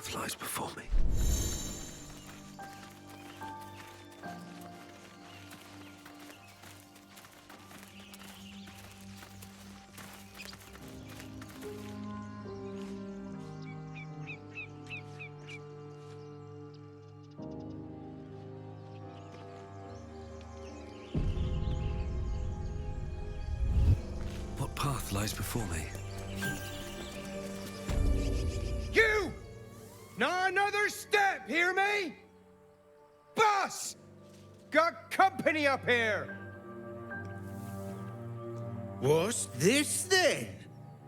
path lies before me? What path lies before me? You! Not another step, hear me? Boss! Got company up here! What's this then?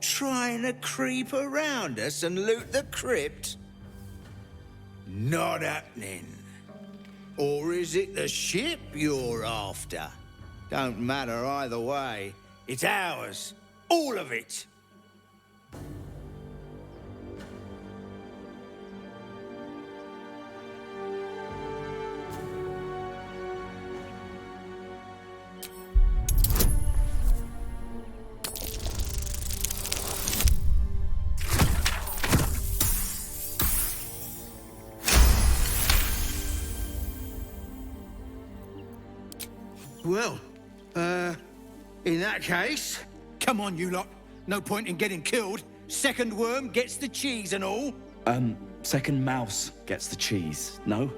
Trying to creep around us and loot the crypt? Not happening. Or is it the ship you're after? Don't matter either way. It's ours. All of it. Well, in that case, come on, you lot. No point in getting killed. Second worm gets the cheese and all. Second mouse gets the cheese, no?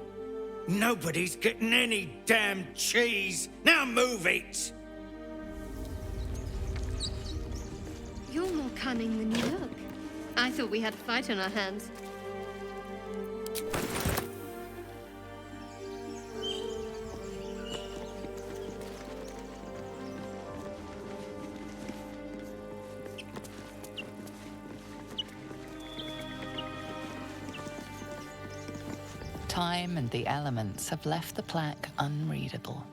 Nobody's getting any damn cheese. Now move it. You're more cunning than you look. I thought we had a fight on our hands. Time and the elements have left the plaque unreadable.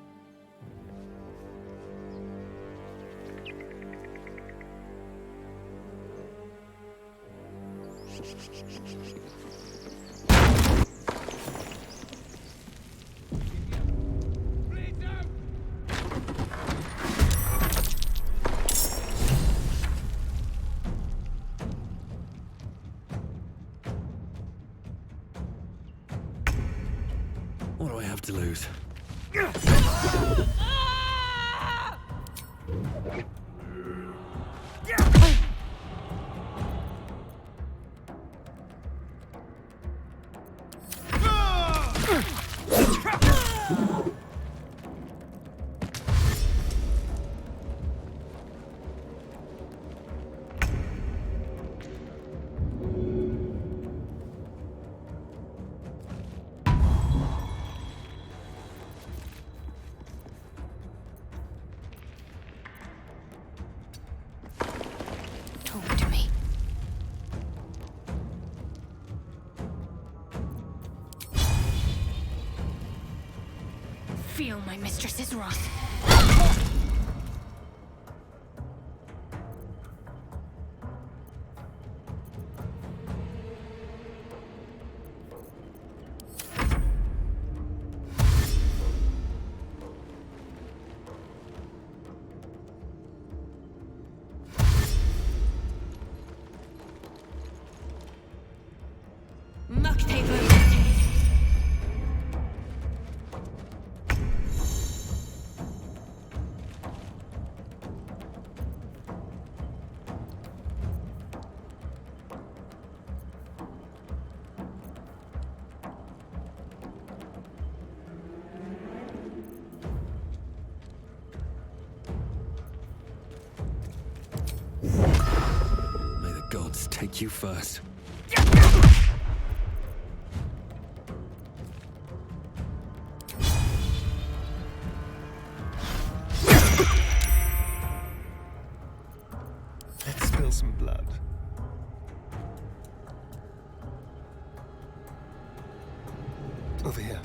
What do I have to lose? Talk to me. Feel my mistress's wrath. May the gods take you first. Let's spill some blood. Over here.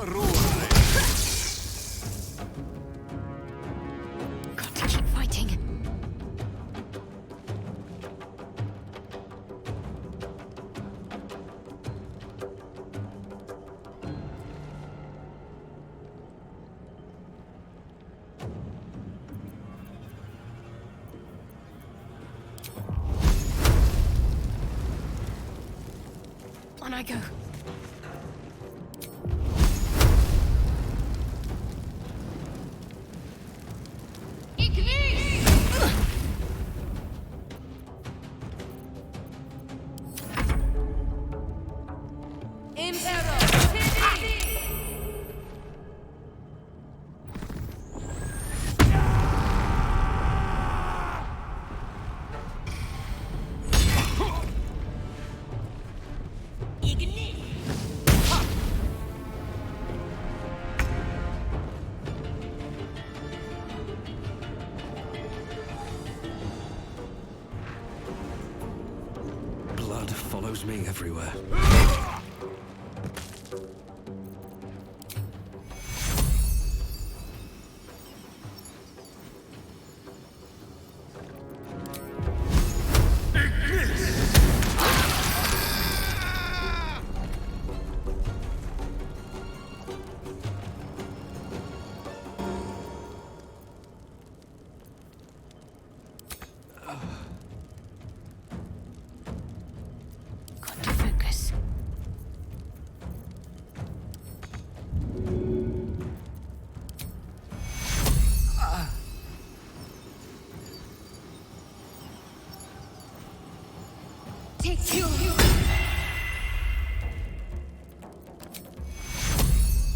Got to keep fighting. On I go. Blood follows me everywhere. Got to focus. Take you.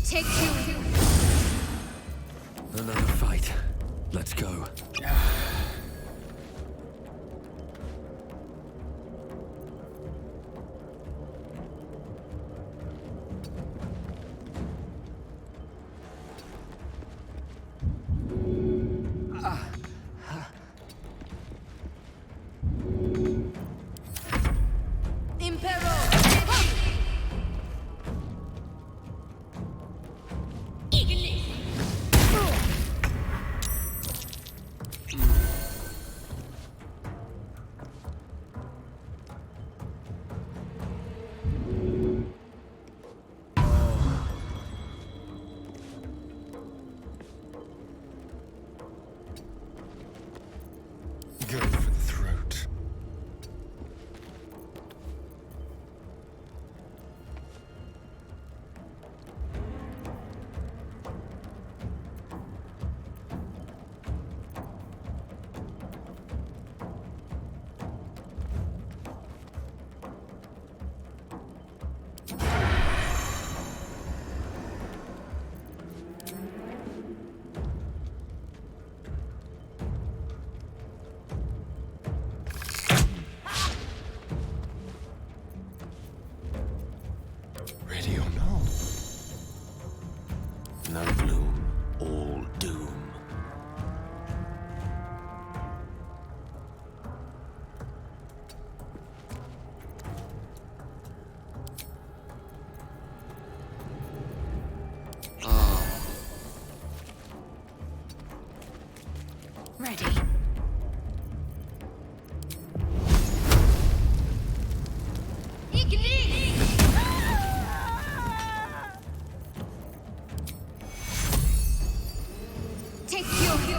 Take you. Another fight. Let's go. Go for the throat. Ready or not? No bloom, all doom. Ready. Take you.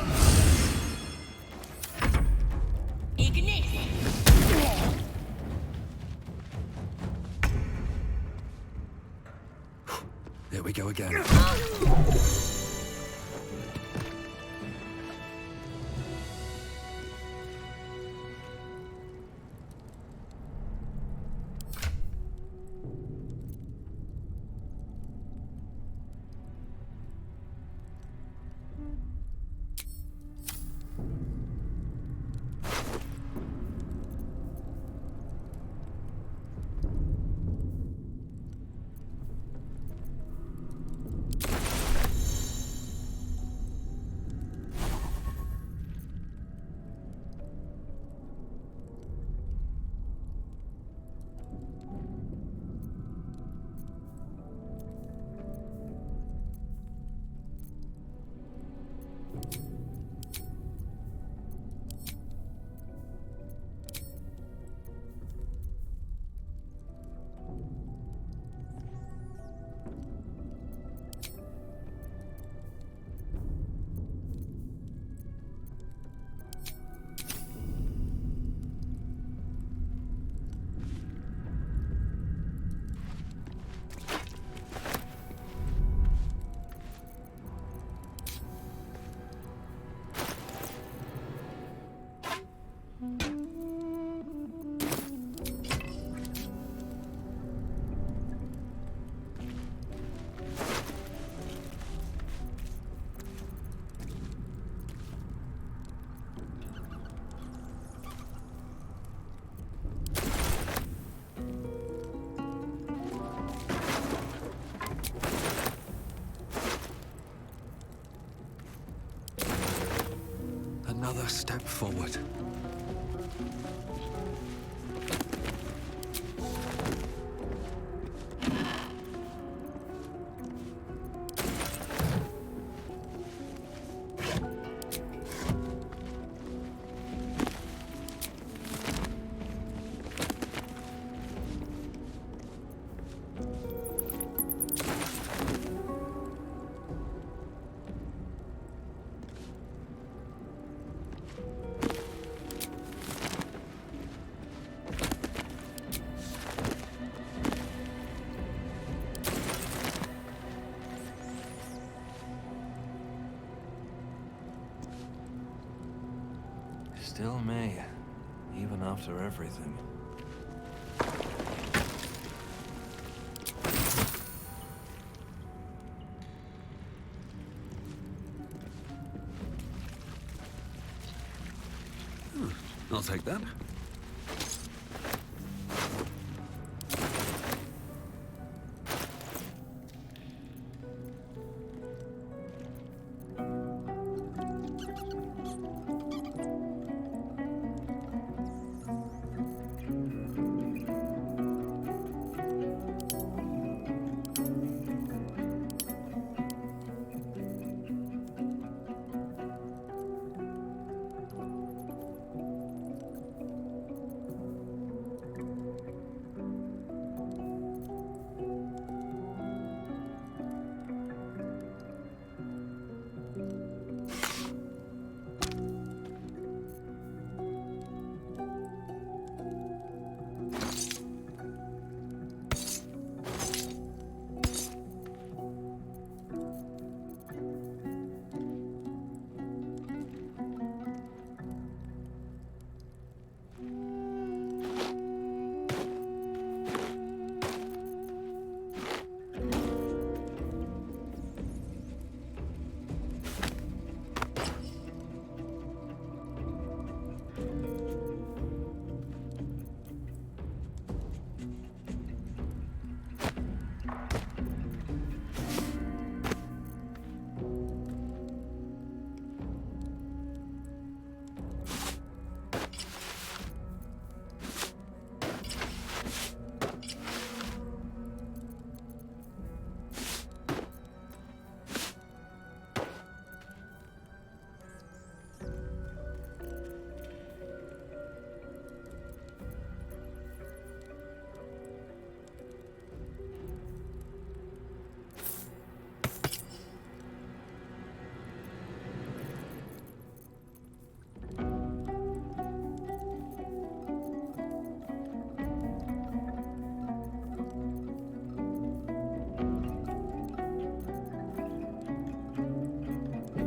Here we go again. another step forward. Still me, even after everything. I'll take that.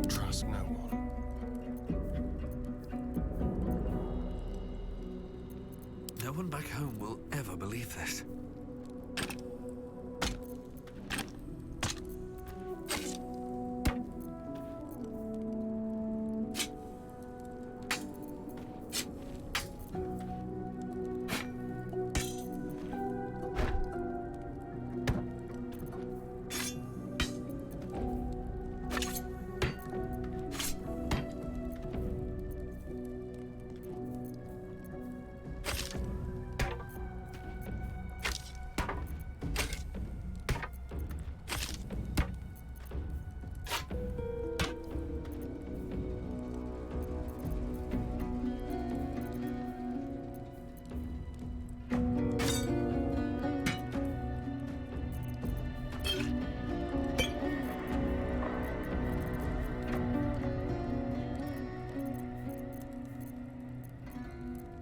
Trust no one. No one back home will ever believe this.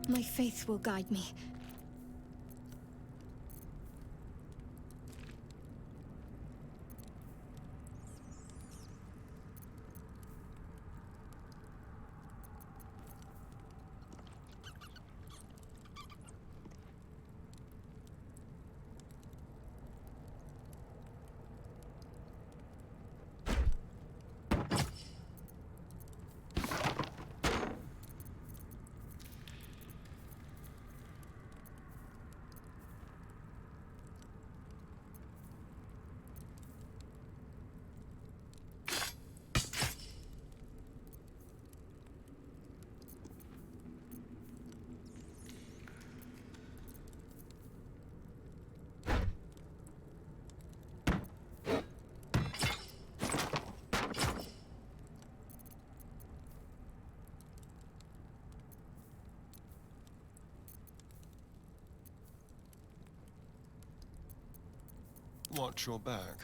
My faith will guide me. Watch your back.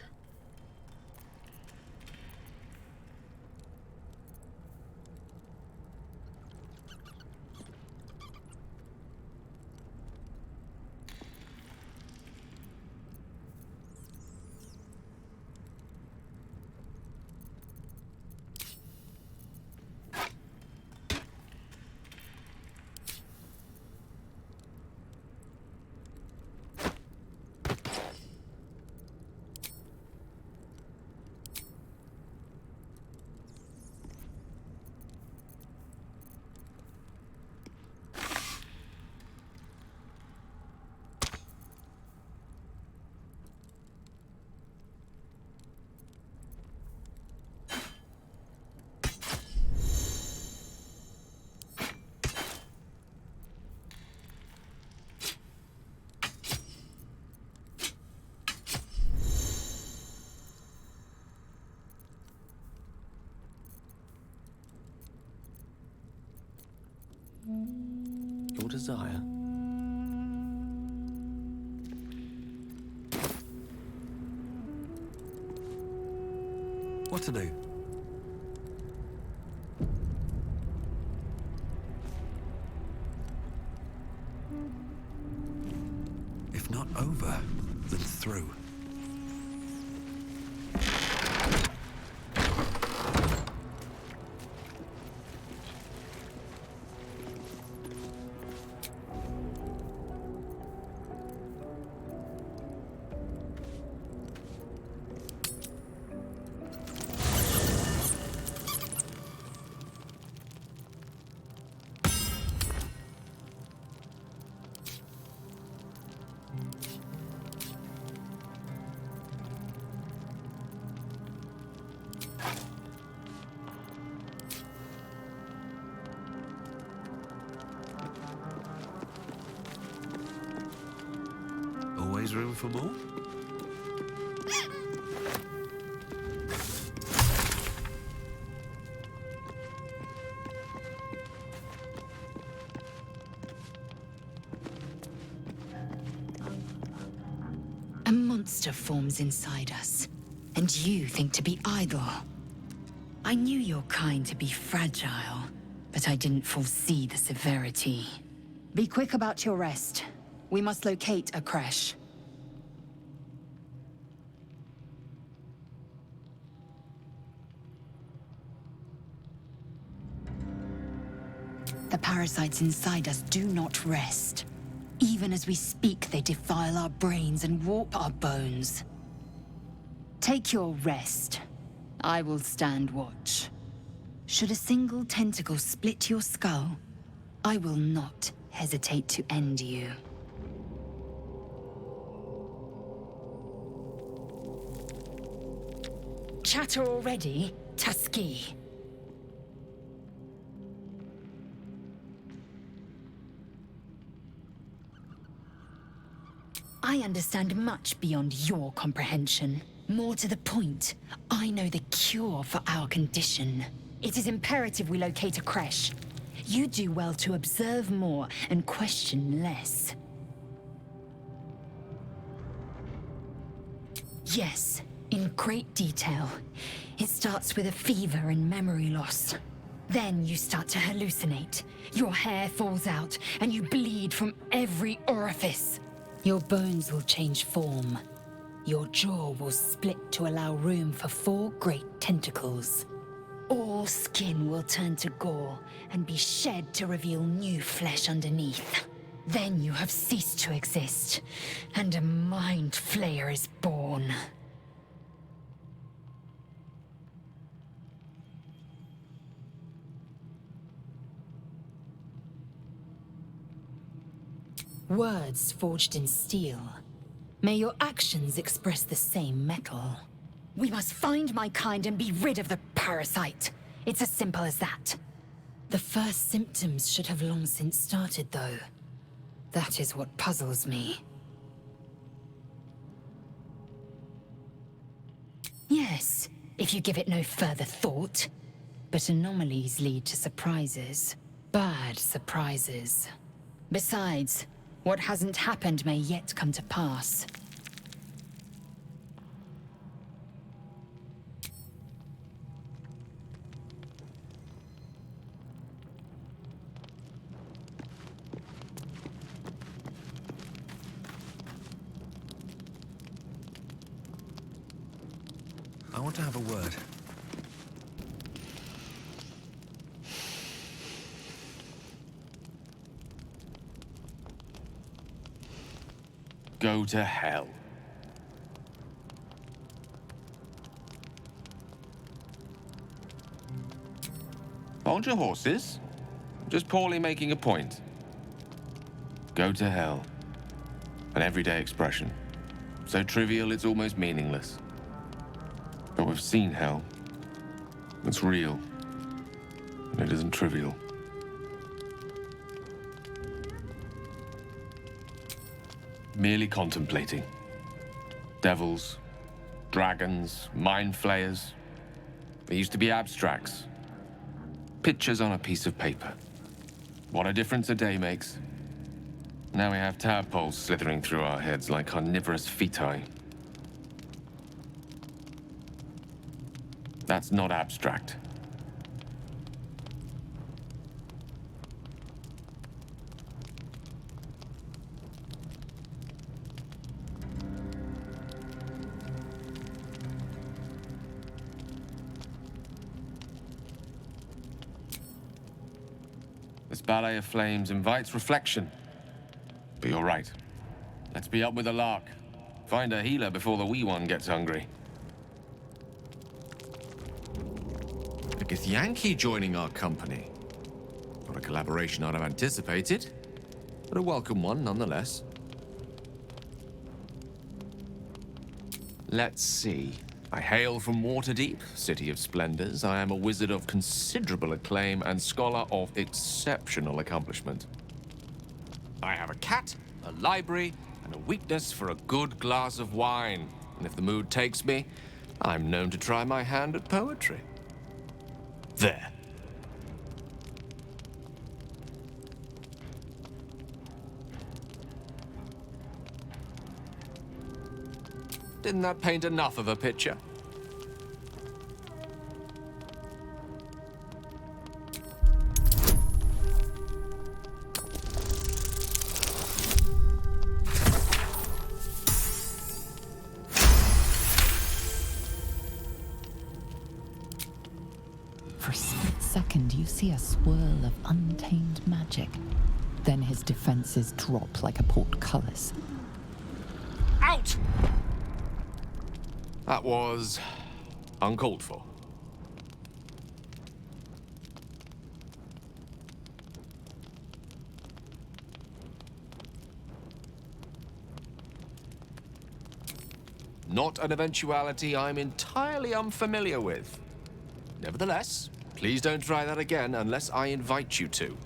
Your desire. What to do? If not over, then through. Always room for more? A monster forms inside us, and you think to be idle. I knew your kind to be fragile, but I didn't foresee the severity. Be quick about your rest. We must locate a crash. The parasites inside us do not rest. Even as we speak, they defile our brains and warp our bones. Take your rest. I will stand watch. Should a single tentacle split your skull, I will not hesitate to end you. Chatter already, Tusky? I understand much beyond your comprehension. More to the point, I know the cure for our condition. It is imperative we locate a creche. You do well to observe more and question less. Yes, in great detail. It starts with a fever and memory loss. Then you start to hallucinate. Your hair falls out, and you bleed from every orifice. Your bones will change form. Your jaw will split to allow room for 4 great tentacles. All skin will turn to gore and be shed to reveal new flesh underneath. Then you have ceased to exist, and a mind flayer is born. Words forged in steel. May your actions express the same metal. We must find my kind and be rid of the parasite. It's as simple as that. The first symptoms should have long since started, though. That is what puzzles me. Yes, if you give it no further thought. But anomalies lead to surprises. Bad surprises. Besides, what hasn't happened may yet come to pass. I want to have a word. Go to hell. Hold your horses. Just poorly making a point. Go to hell. An everyday expression. So trivial it's almost meaningless. But we've seen hell. It's real. And it isn't trivial. Merely contemplating. Devils, dragons, mind flayers. They used to be abstracts. Pictures on a piece of paper. What a difference a day makes. Now we have tadpoles slithering through our heads like carnivorous feti. That's not abstract. This ballet of flames invites reflection. But you're right. Let's be up with the lark. Find a healer before the wee one gets hungry. A Githyanki joining our company. Not a collaboration I'd have anticipated, but a welcome one nonetheless. Let's see. I hail from Waterdeep, city of splendors. I am a wizard of considerable acclaim and scholar of exceptional accomplishment. I have a cat, a library, and a weakness for a good glass of wine. And if the mood takes me, I'm known to try my hand at poetry. There. Didn't that paint enough of a picture? For a split second, you see a swirl of untamed magic. Then his defenses drop like a portcullis. Out! That was uncalled for. Not an eventuality I'm entirely unfamiliar with. Nevertheless, please don't try that again unless I invite you to.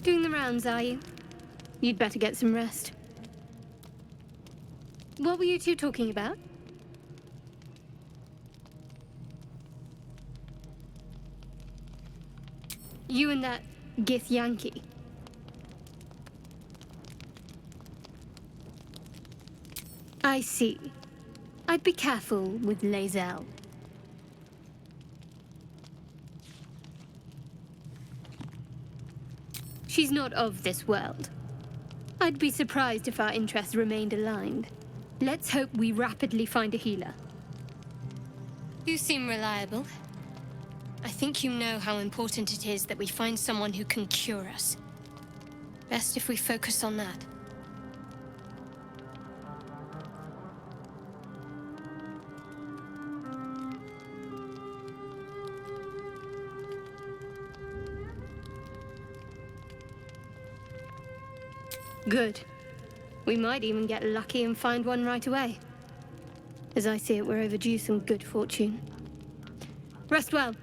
Doing the rounds, are you? You'd better get some rest. What were you two talking about? You and that Githyanki. I see. I'd be careful with Lae'zel. She's not of this world. I'd be surprised if our interests remained aligned. Let's hope we rapidly find a healer. You seem reliable. I think you know how important it is that we find someone who can cure us. Best if we focus on that. Good. We might even get lucky and find one right away. As I see it, we're overdue some good fortune. Rest well.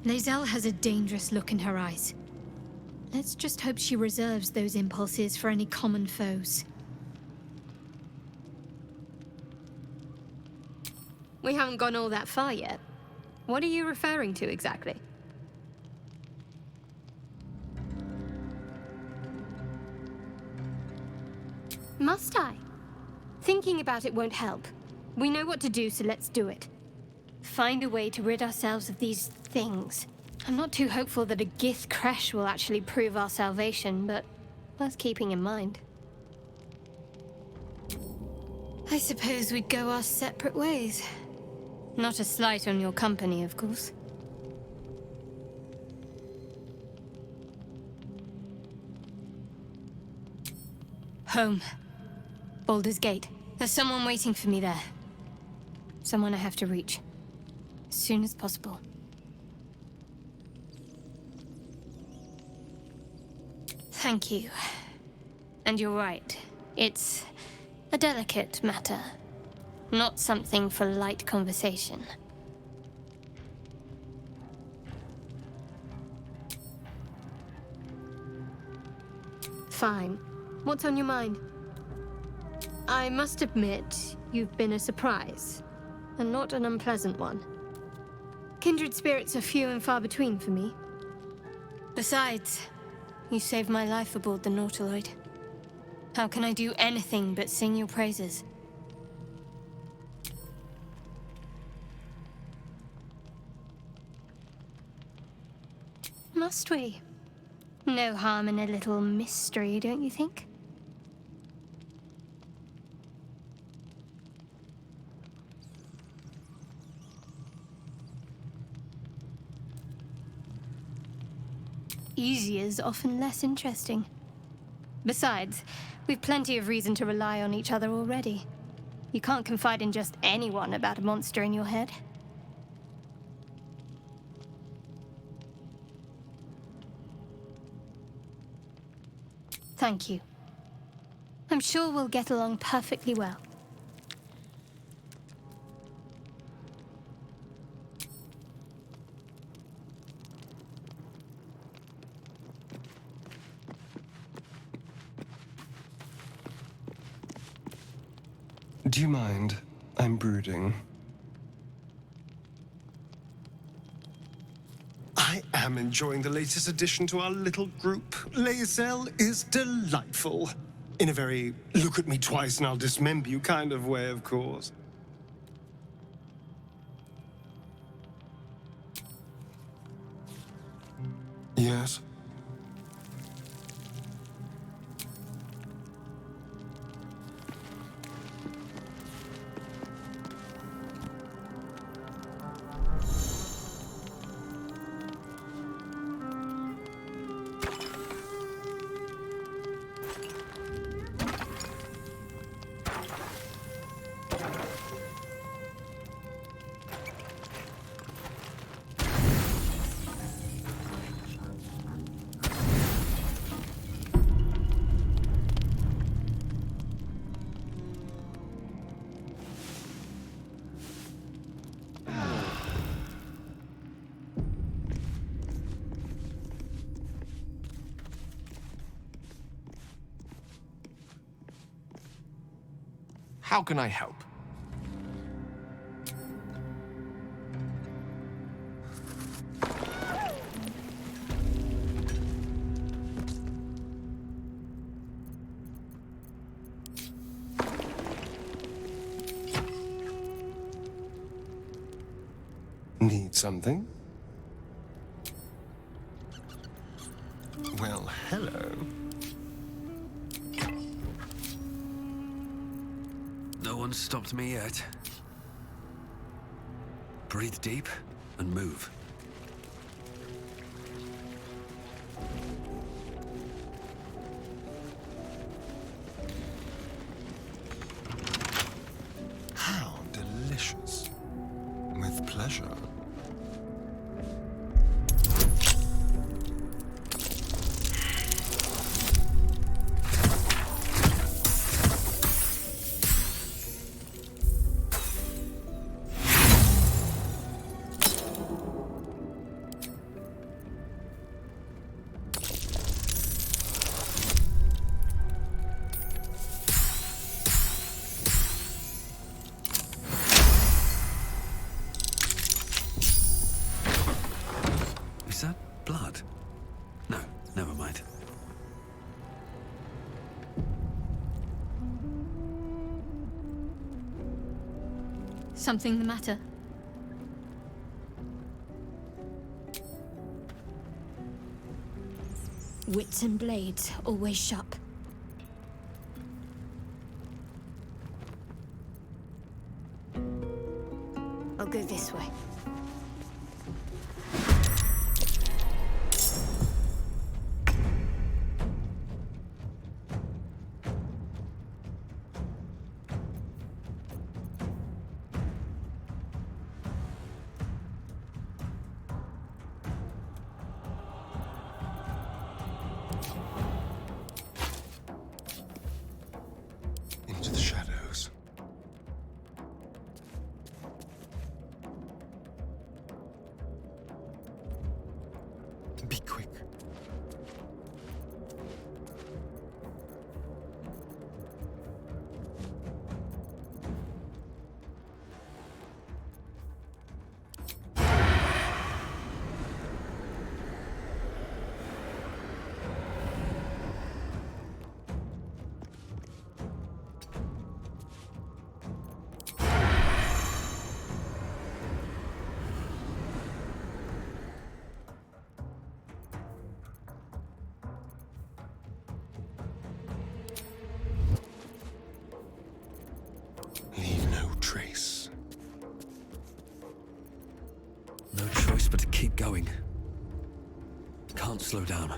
Lae'zel has a dangerous look in her eyes. Let's just hope she reserves those impulses for any common foes. We haven't gone all that far yet. What are you referring to exactly? Must I? Thinking about it won't help. We know what to do, so let's do it. Find a way to rid ourselves of these things. I'm not too hopeful that a Gith crash will actually prove our salvation, but worth keeping in mind. I suppose we'd go our separate ways. Not a slight on your company, of course. Home. Baldur's Gate. There's someone waiting for me there. Someone I have to reach. As soon as possible. Thank you. And you're right. It's a delicate matter. Not something for light conversation. Fine. What's on your mind? I must admit, you've been a surprise. And not an unpleasant one. Kindred spirits are few and far between for me. Besides, you saved my life aboard the Nautiloid. How can I do anything but sing your praises? Must we? No harm in a little mystery, don't you think? Easier's often less interesting. Besides, we've plenty of reason to rely on each other already. You can't confide in just anyone about a monster in your head. Thank you. I'm sure we'll get along perfectly well. Do you mind? I'm brooding. I am enjoying the latest addition to our little group. Lae'zel is delightful. In a very look at me twice and I'll dismember you kind of way, of course. Yes? How can I help? Need something? Well, hello. No one's stopped me yet. Breathe deep and move. How delicious. With pleasure. Is that blood? No, never mind. Something the matter? Wits and blades, always sharp. I'll go this way. Into the shadows. Be quick. Leave no trace. No choice but to keep going. Can't slow down.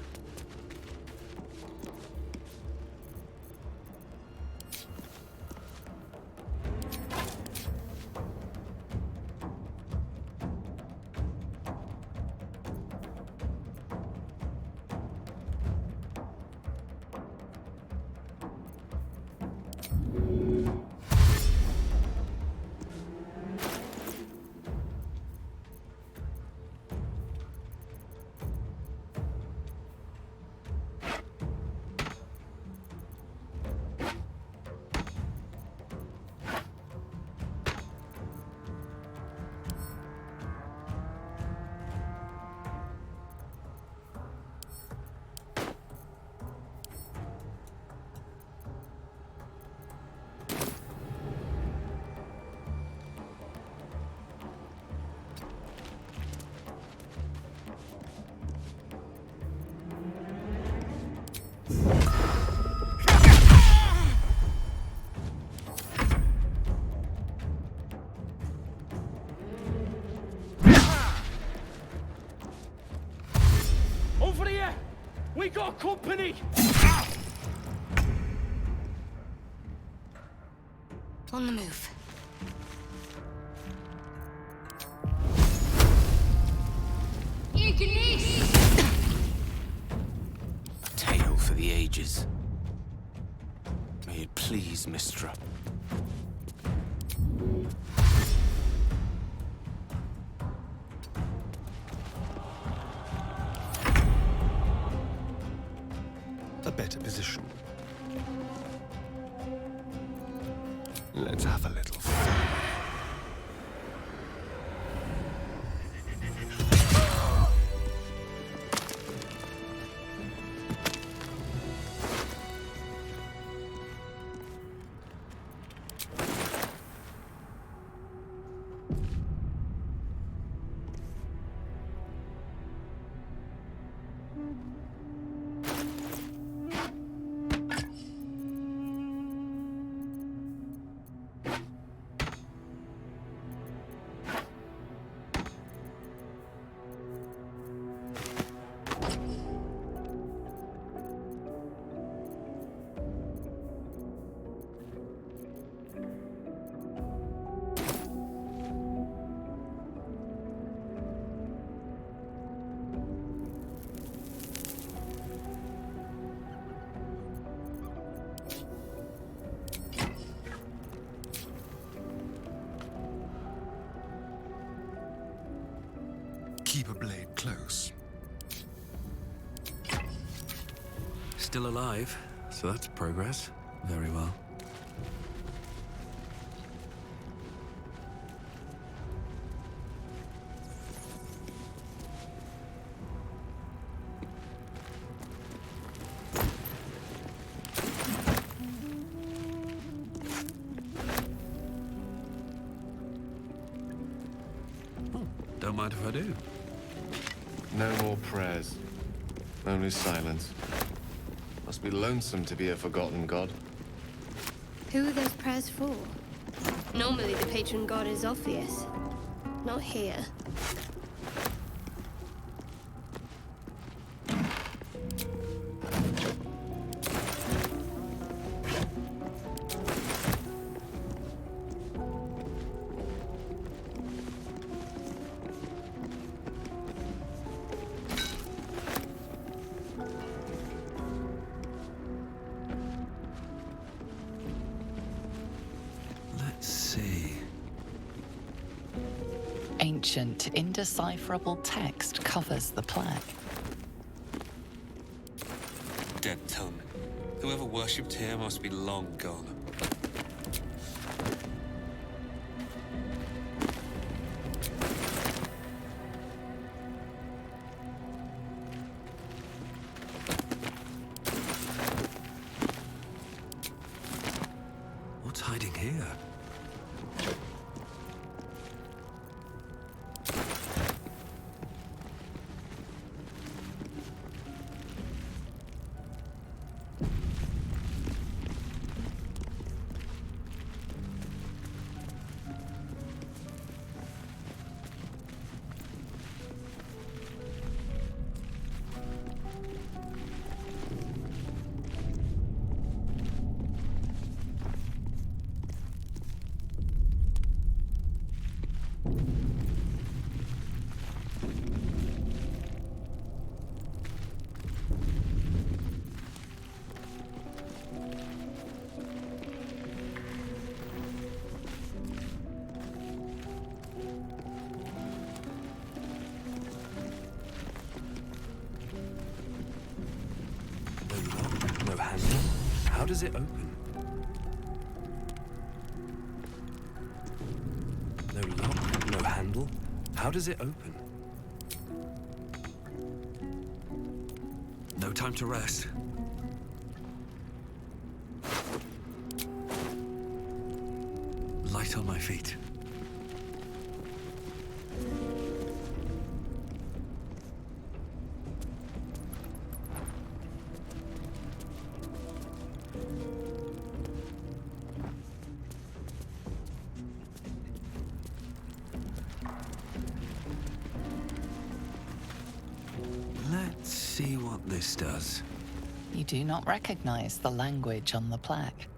Over here! We got company! On the move. A tale for the ages. May it please Mistra. A better position. Let's have a little fun. Keep a blade close. Still alive, so that's progress. Very well. Don't mind if I do. No more prayers. Only silence. Must be lonesome to be a forgotten god. Who are those prayers for? Normally the patron god is obvious. Not here. Let's see. Ancient, indecipherable text covers the plaque. Dead tongue. Whoever worshipped here must be long gone. What's hiding here? No lock, no handle. How does it open? No lock, no handle. How does it open? No time to rest. Light on my feet. Let's see what this does. You do not recognize the language on the plaque.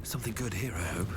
Something good here, I hope.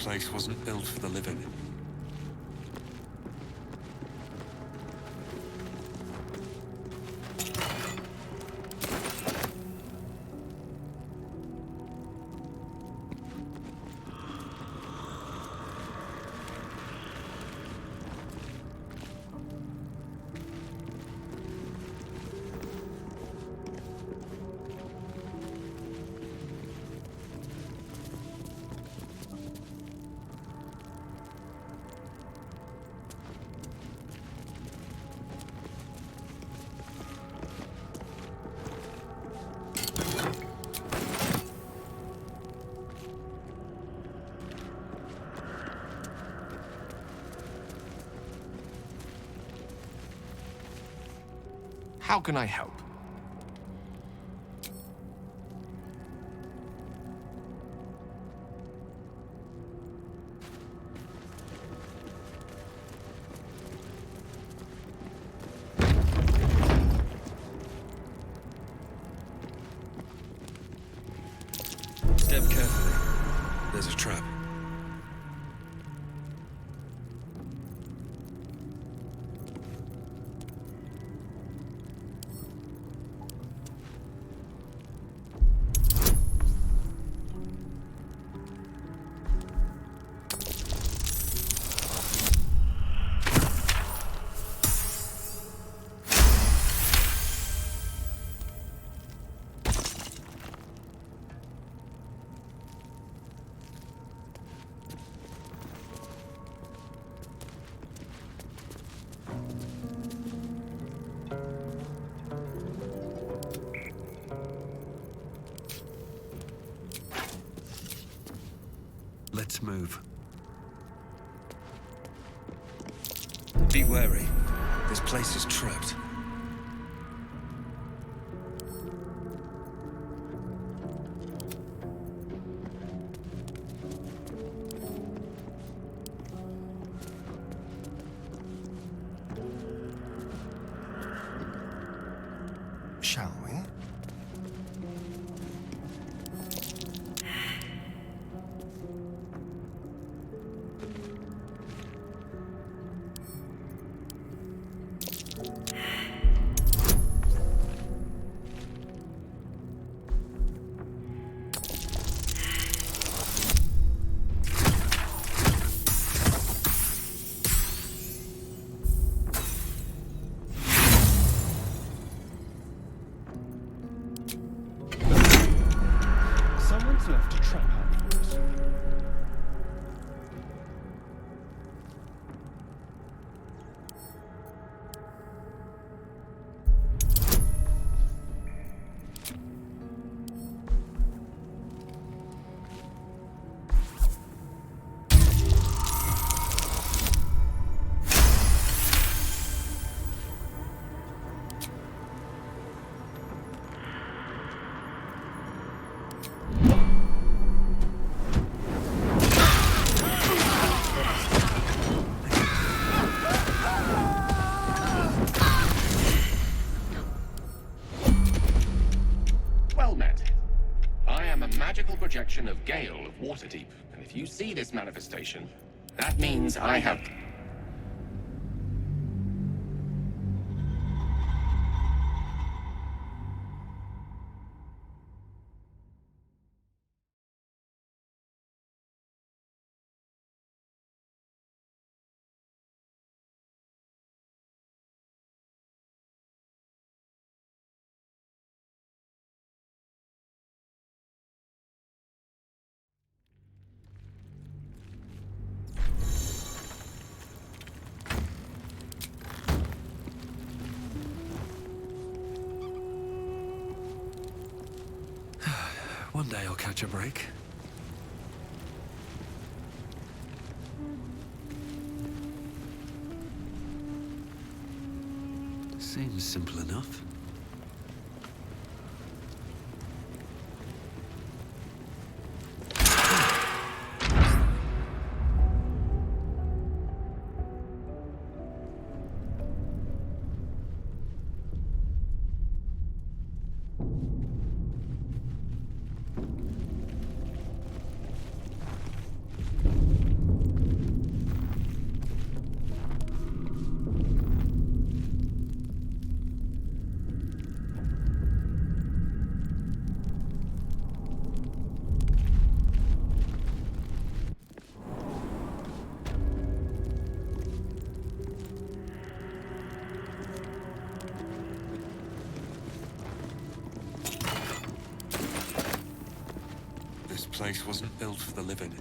place wasn't built for the living. How can I help? Step carefully. There's a trap. Let's move. Be wary. This place is trapped. Shall we? Someone's left a trap out for us. Well met. I am a magical projection of Gale of Waterdeep, and if you see this manifestation, that means I have... One day I'll catch a break. Seems simple enough. This place wasn't built for the living.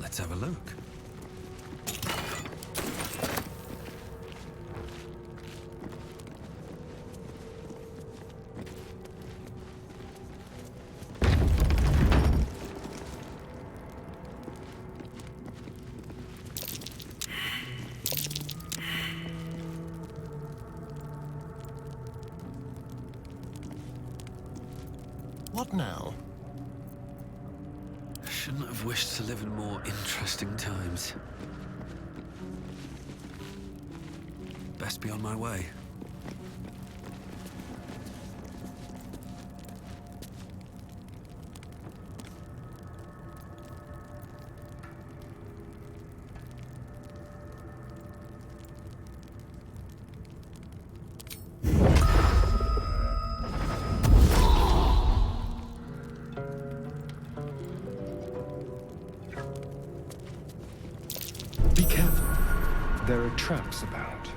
Let's have a look. What now? Shouldn't have wished to live in more interesting times. Best be on my way. Be careful. There are traps about.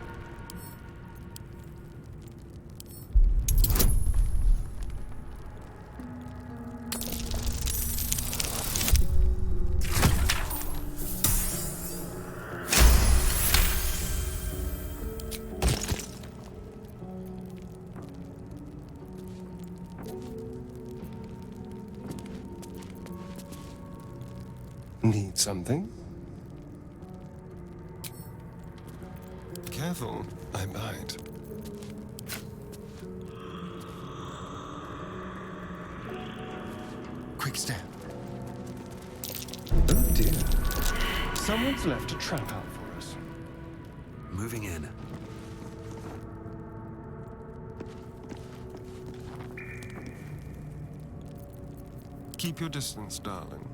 Need something? Careful, I bite. Quick step. Oh dear. Someone's left a trap out for us. Moving in. Keep your distance, darling.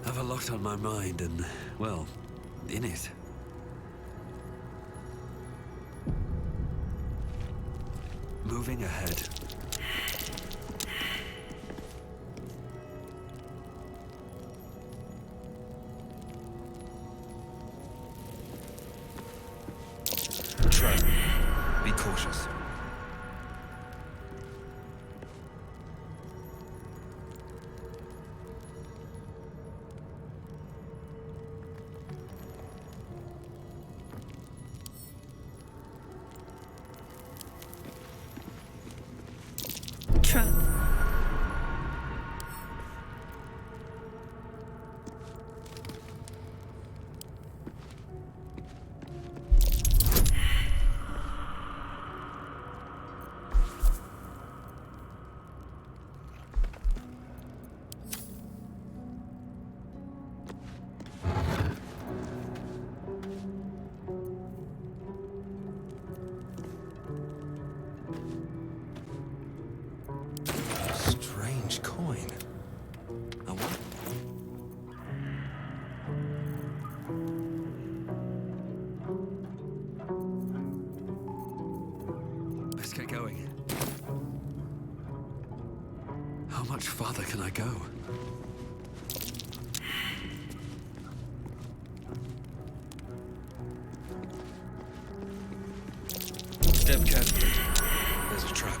Have a lot on my mind and, well, in it. Moving ahead. Trap. Be cautious. Trap. Strange coin. A what? Let's get going. How much farther can I go? Step carefully. There's a trap.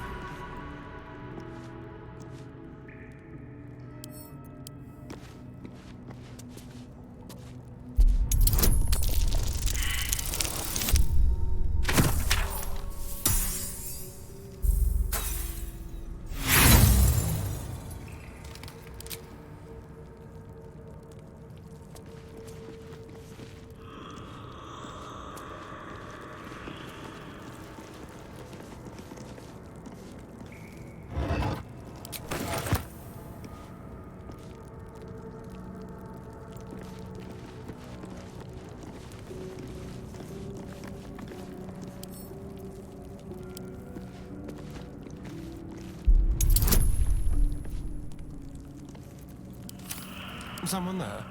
Someone there?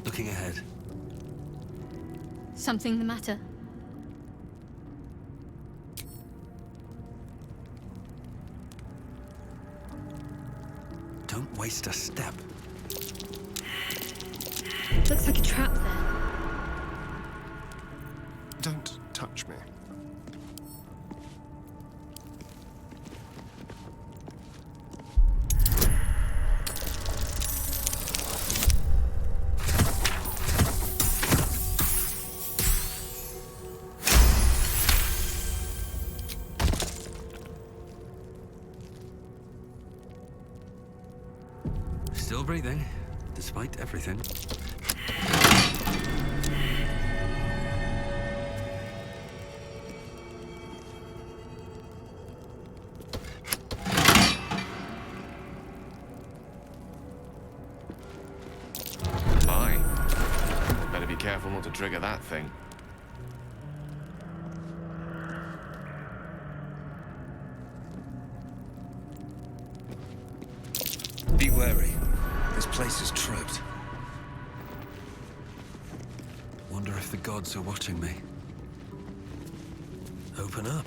Looking ahead. Something the matter? Don't waste a step. Looks like a trap there. Don't touch me. Still breathing, despite everything. My. Better be careful not to trigger that thing. Be wary. This place is trapped. Wonder if the gods are watching me. Open up.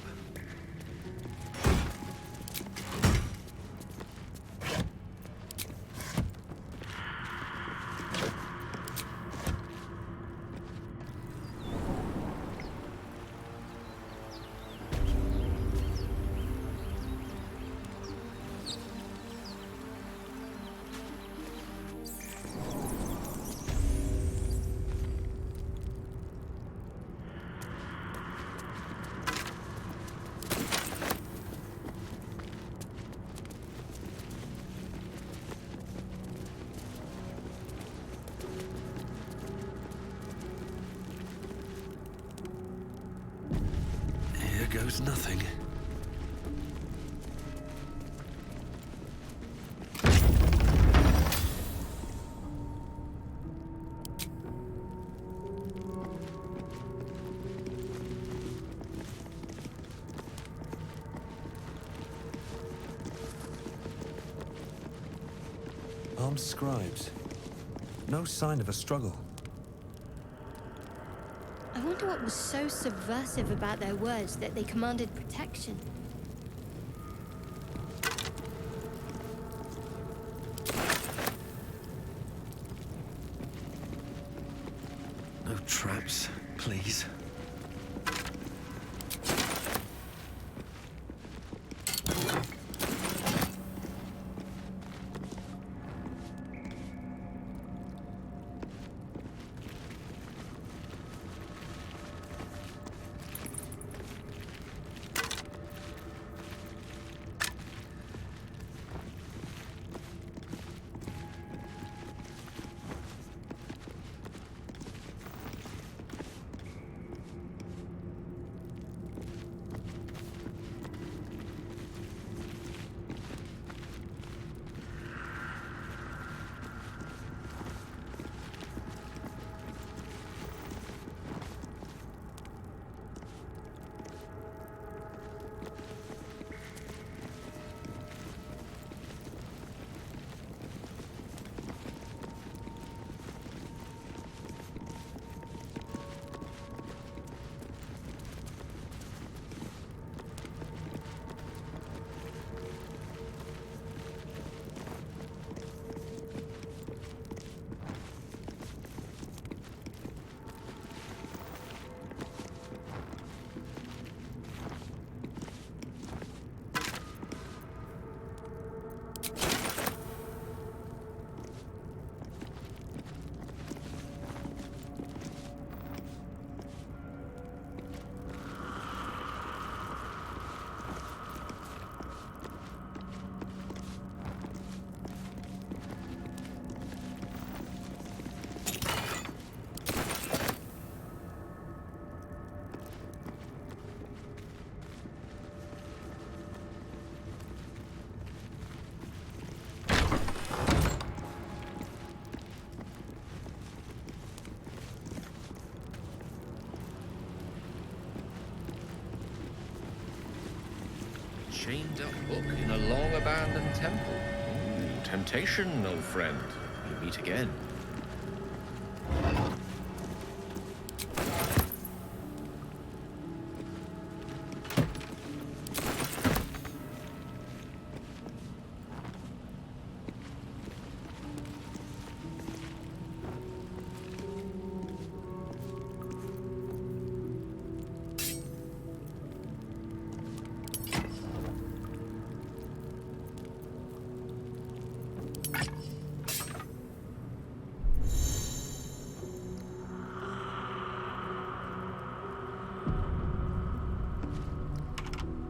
Here goes nothing. Armed scribes. No sign of a struggle. I wonder what was so subversive about their words that they commanded protection. No traps, please. chained up book in a long abandoned temple. Ooh, temptation, old friend. We meet again.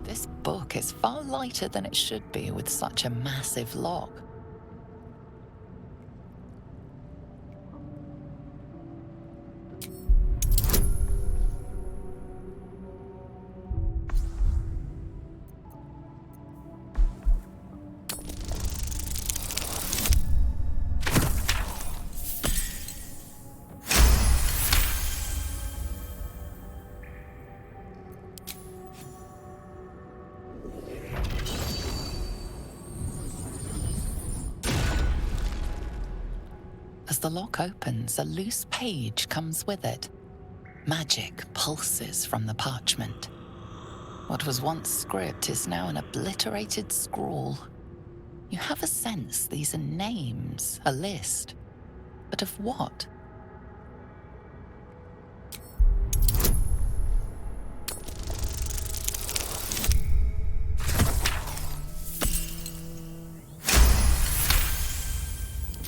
This book is far lighter than it should be with such a massive lock. As the lock opens, a loose page comes with it. Magic pulses from the parchment. What was once script is now an obliterated scrawl. You have a sense these are names, a list. But of what?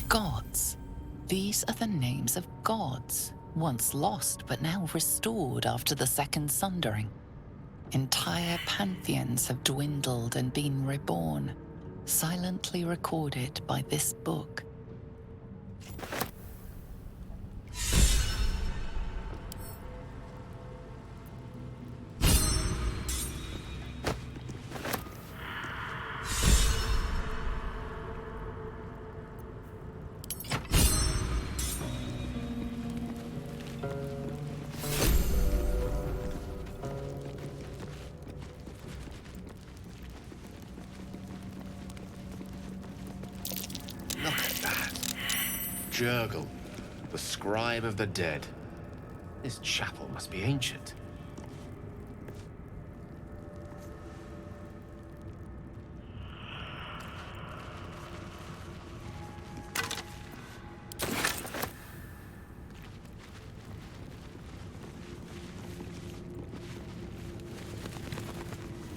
Gods. These are the names of gods, once lost but now restored after the Second Sundering. Entire pantheons have dwindled and been reborn, silently recorded by this book. Look at that. Jurgle, the scribe of the dead. This chapel must be ancient.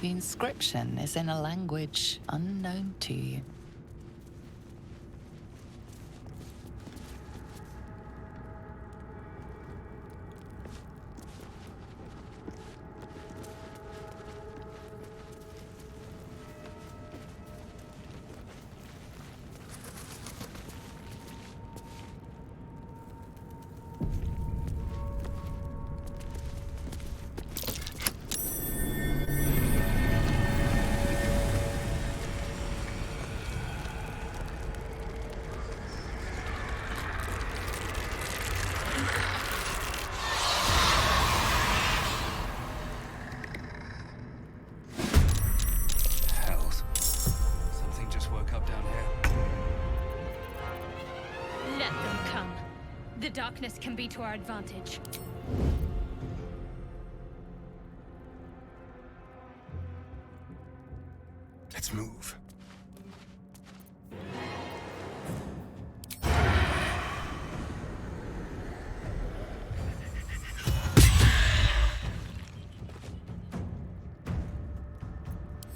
The inscription is in a language unknown to you. The darkness can be to our advantage. Let's move.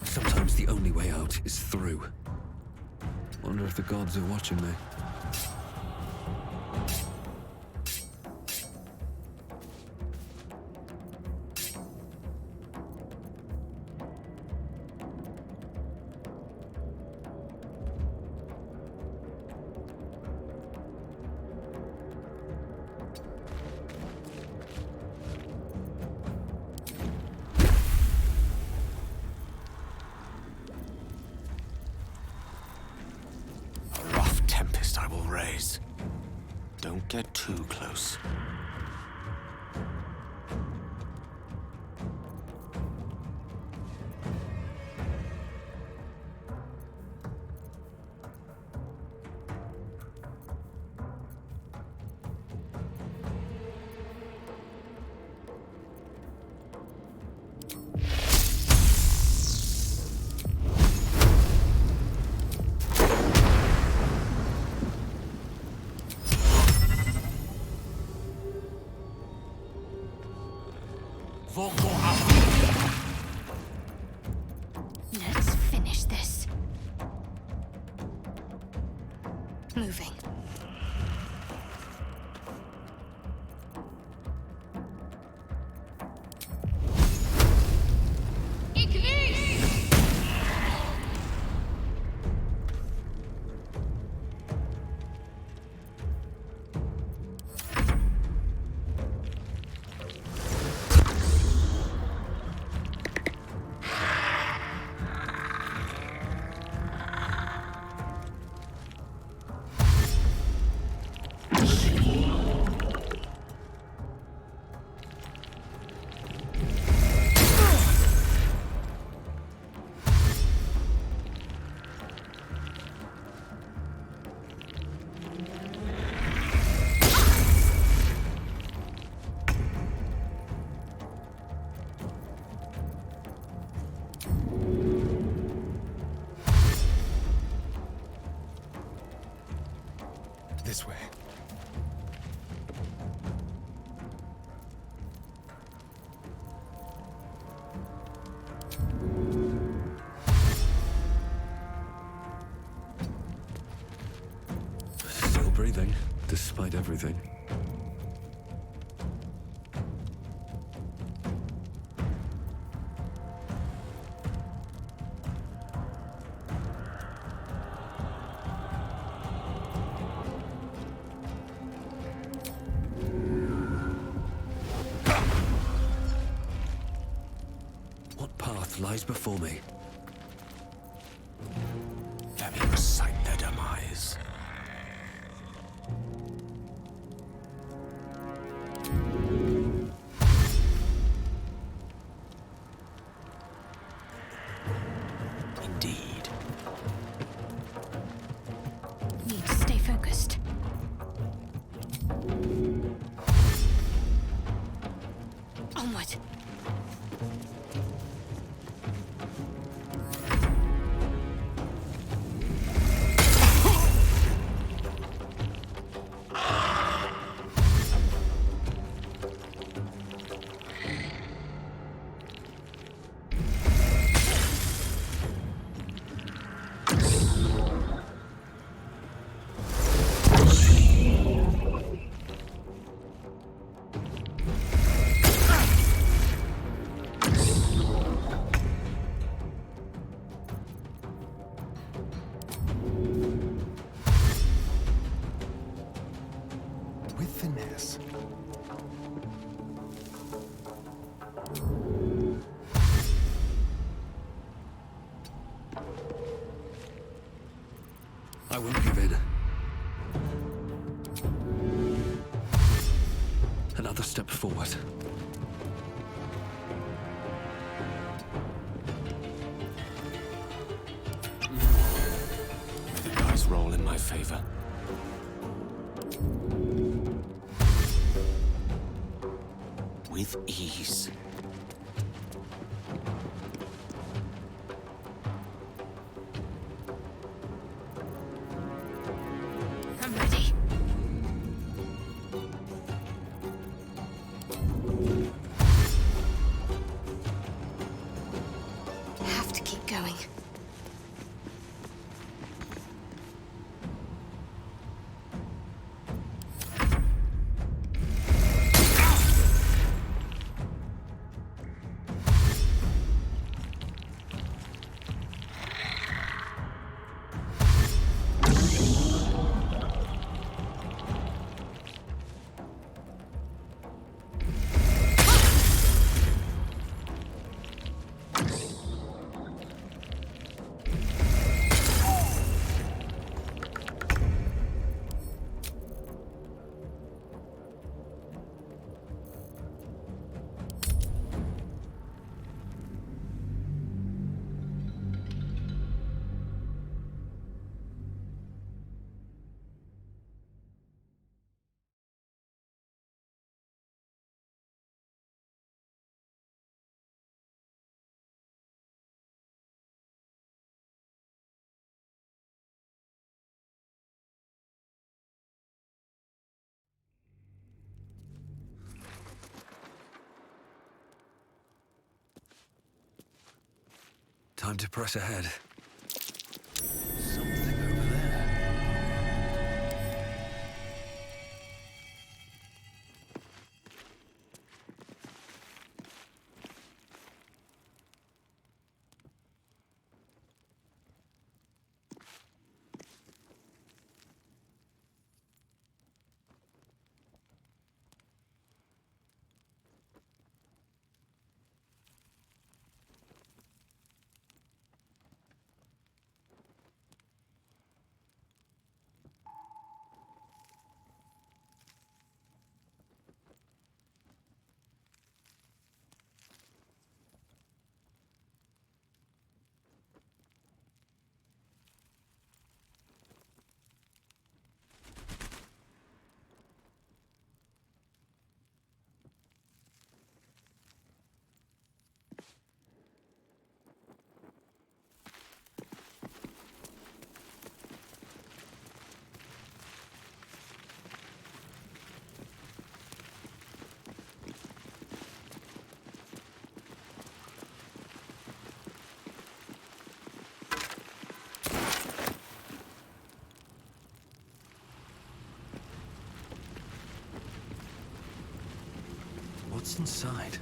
Sometimes the only way out is through. Wonder if the gods are watching me. Tempest I will raise. Don't get too close. This way. Still breathing, despite everything. What path lies before me? Let me recite their demise. Indeed. Need to stay focused. Onward. With finesse. I won't give in. Another step forward. May the dice roll in my favor. With ease. I'm ready. Have to keep going. Time to press ahead. Something over there. What's inside?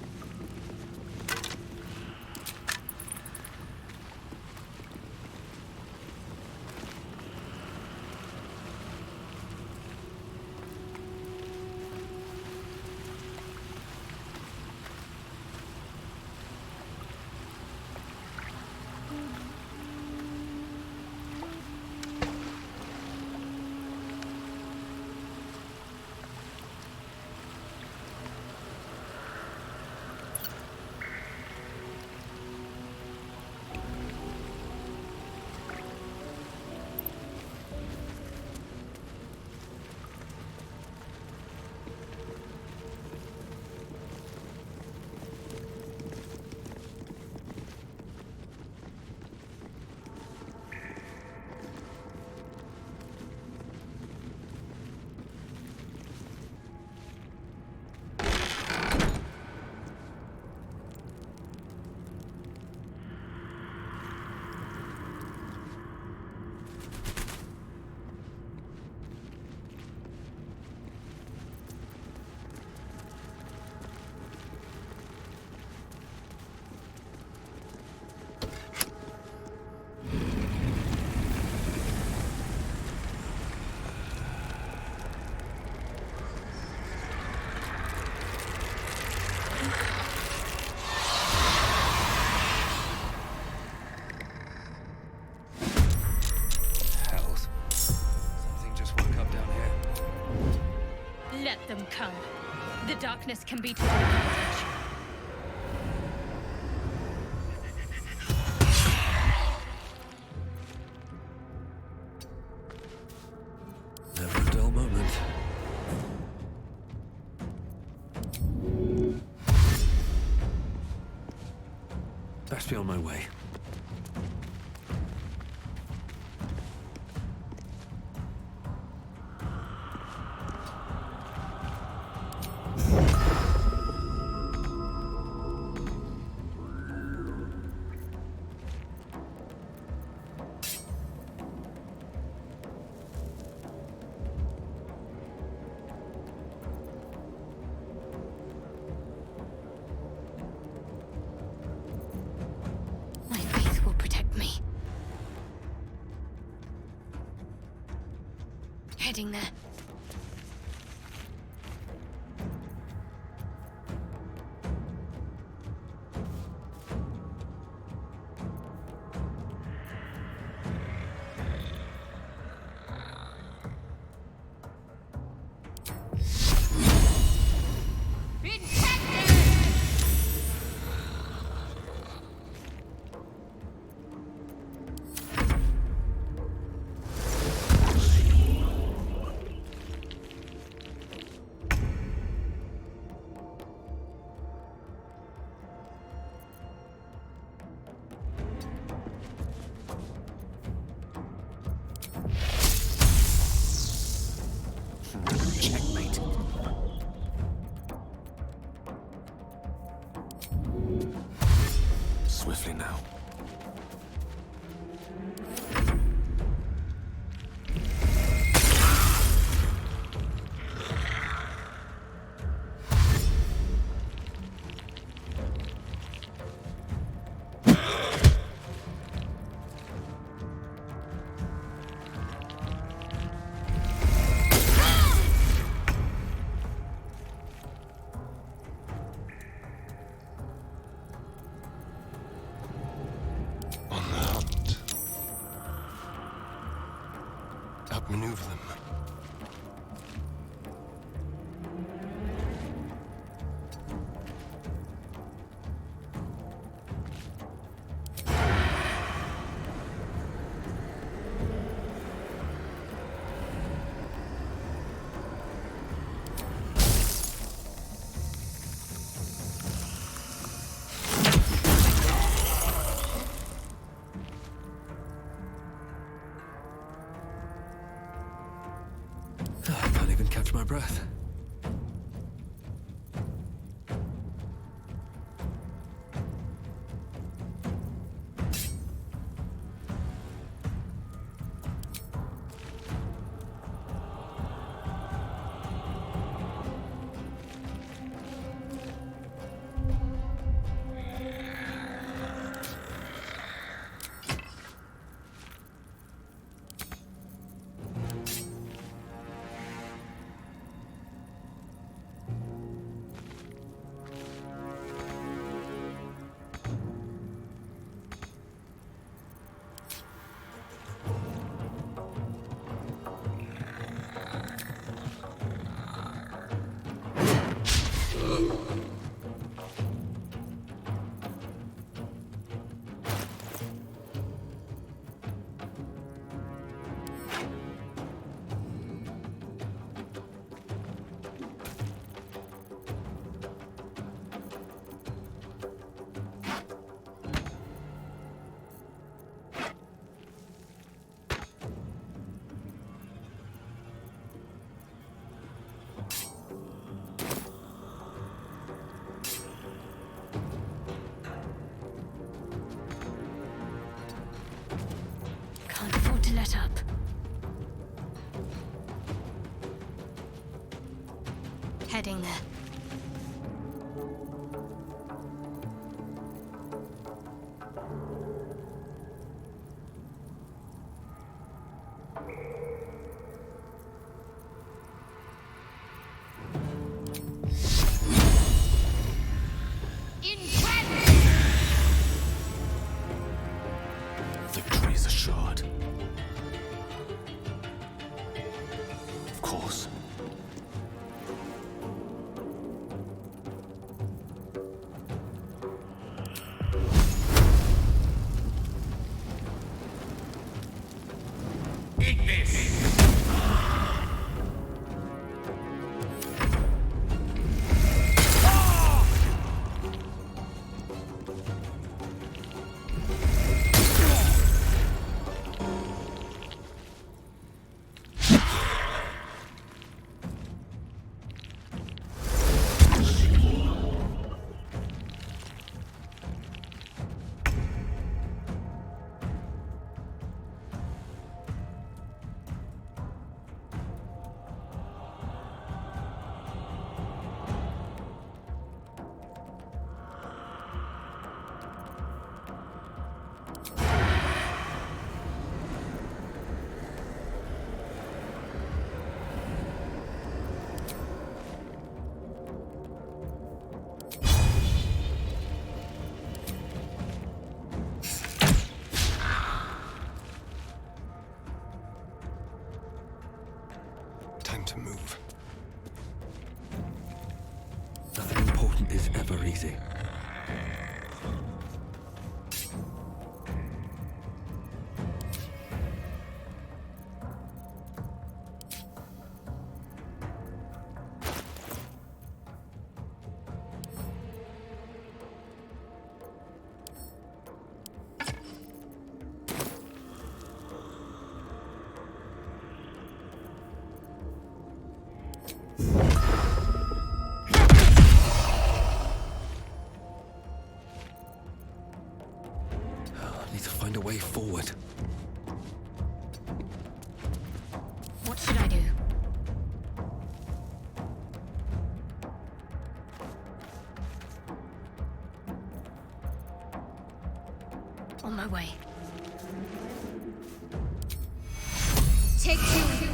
Let them come. The darkness can be to our advantage. Never a dull moment. Best be on my way. My faith will protect me. Heading there. Checkmate. Swiftly now. Outmaneuver them. I can't even catch my breath. let up. Heading there. Victory is assured. Of course. Time to move. Nothing important is ever easy. Need to find a way forward. What should I do? On my way. Take two.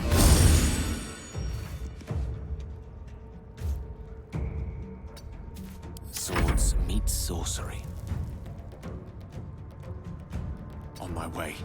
Swords meet sorcery. On my way.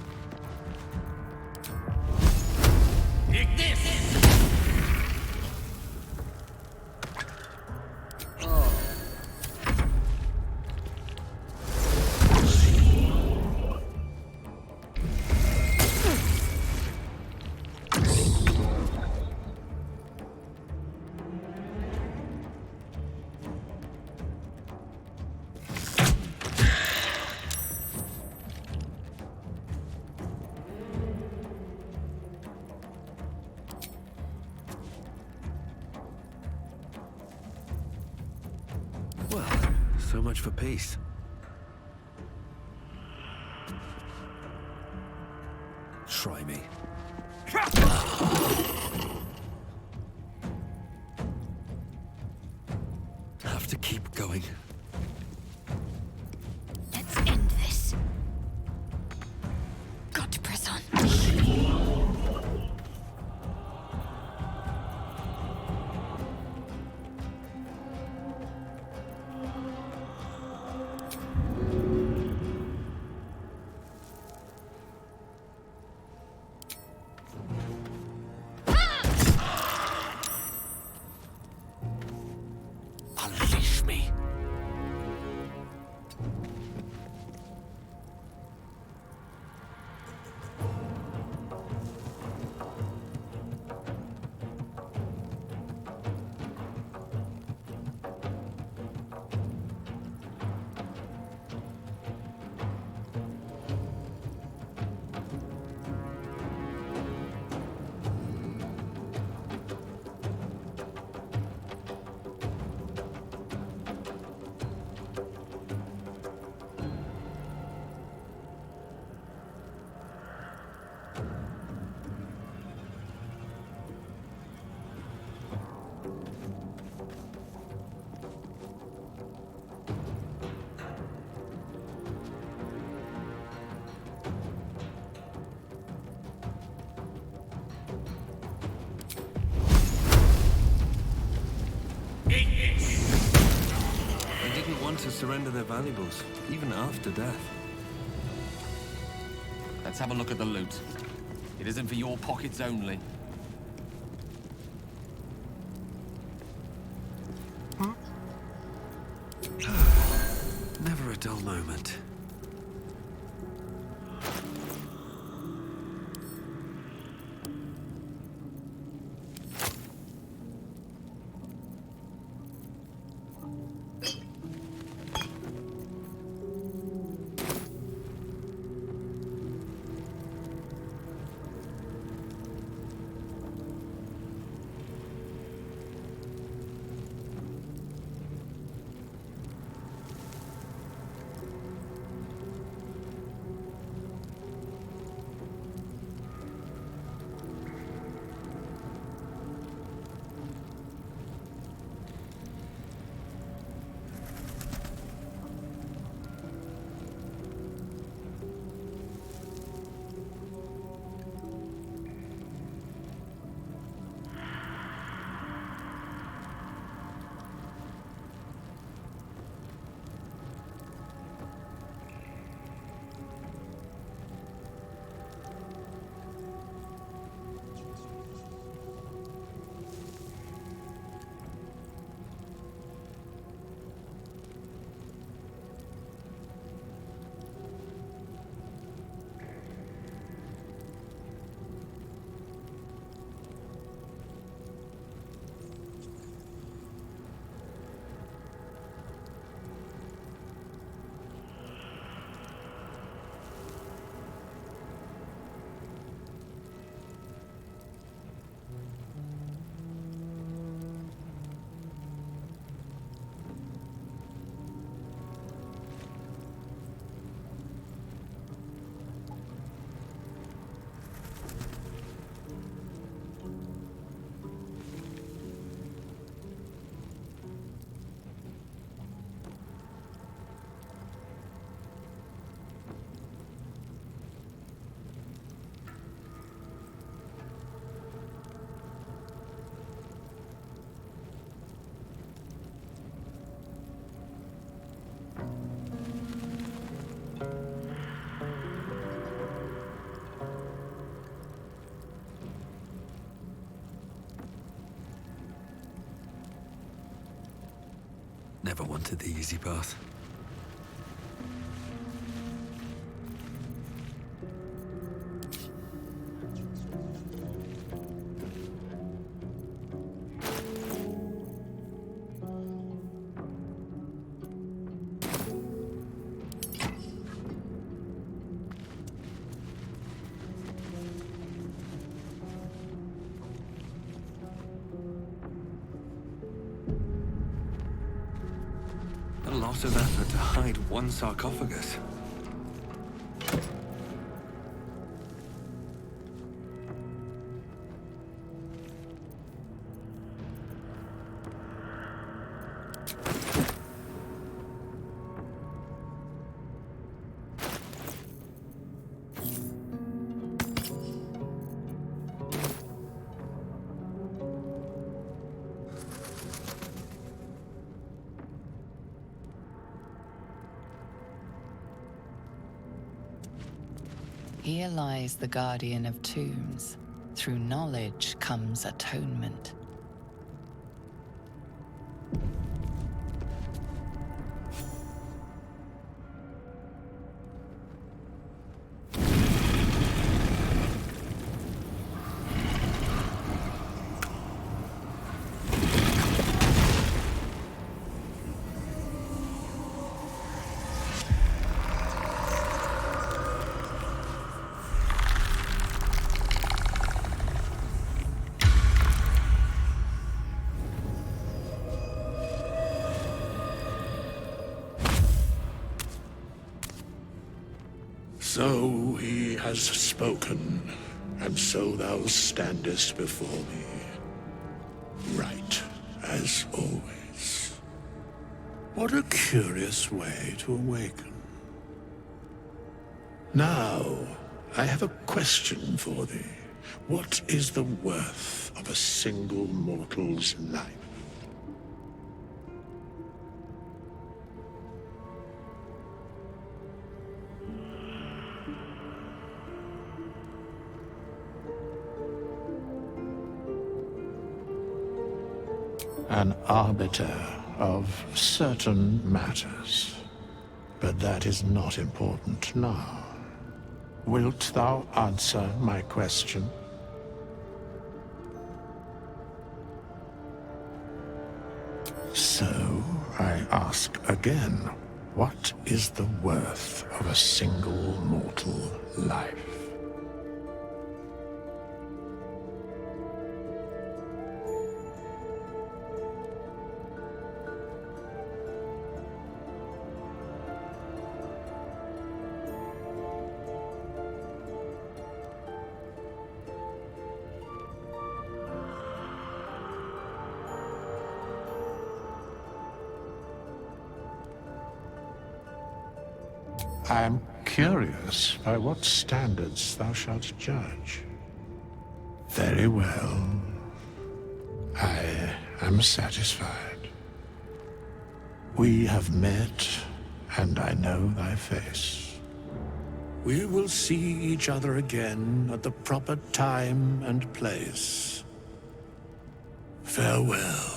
Well, so much for peace. Try me. Have to keep going. Let's end this. Got to press on. their valuables, even after death. Let's have a look at the loot. It isn't for your pockets only. Never a dull moment. Never wanted the easy path. A lot of effort to hide one sarcophagus. Here lies the guardian of tombs. Through knowledge comes atonement. So he has spoken, and so thou standest before me. Right, as always. What a curious way to awaken. Now, I have a question for thee. What is the worth of a single mortal's life? an arbiter of certain matters. But that is not important now. Wilt thou answer my question? So, I ask again, what is the worth of a single mortal life? I am curious by what standards thou shalt judge. Very well. I am satisfied. We have met, and I know thy face. We will see each other again at the proper time and place. Farewell.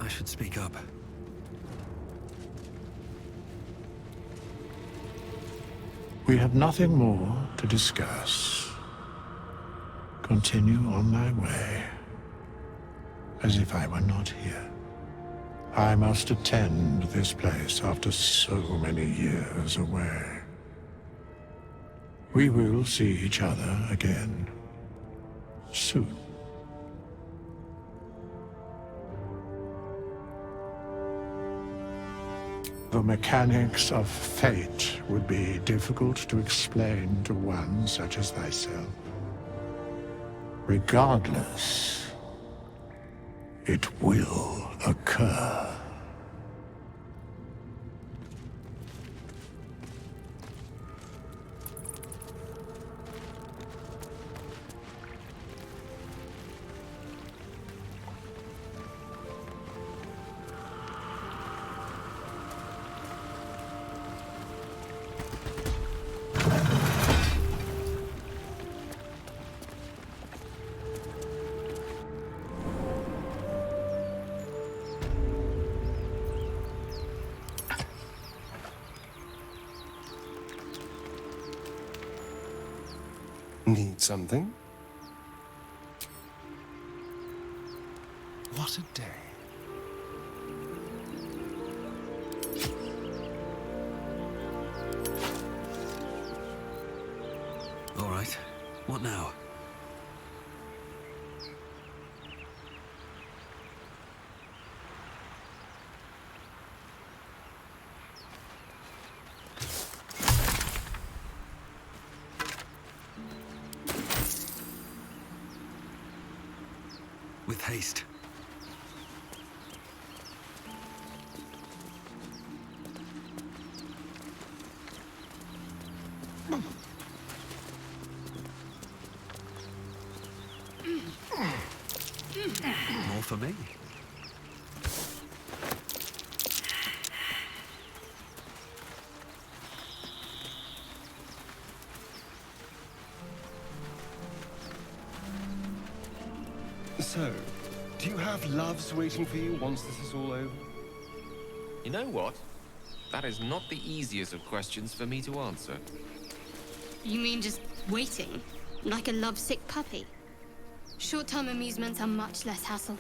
I should speak up. We have nothing more to discuss. Continue on thy way, as if I were not here. I must attend this place after so many years away. We will see each other again soon. The mechanics of fate would be difficult to explain to one such as thyself. Regardless, it will occur. Need something? What a day. All right. What now? With haste. More for me. So, do you have loves waiting for you once this is all over? You know what? That is not the easiest of questions for me to answer. You mean just waiting? Like a lovesick puppy? Short-term amusements are much less hassle.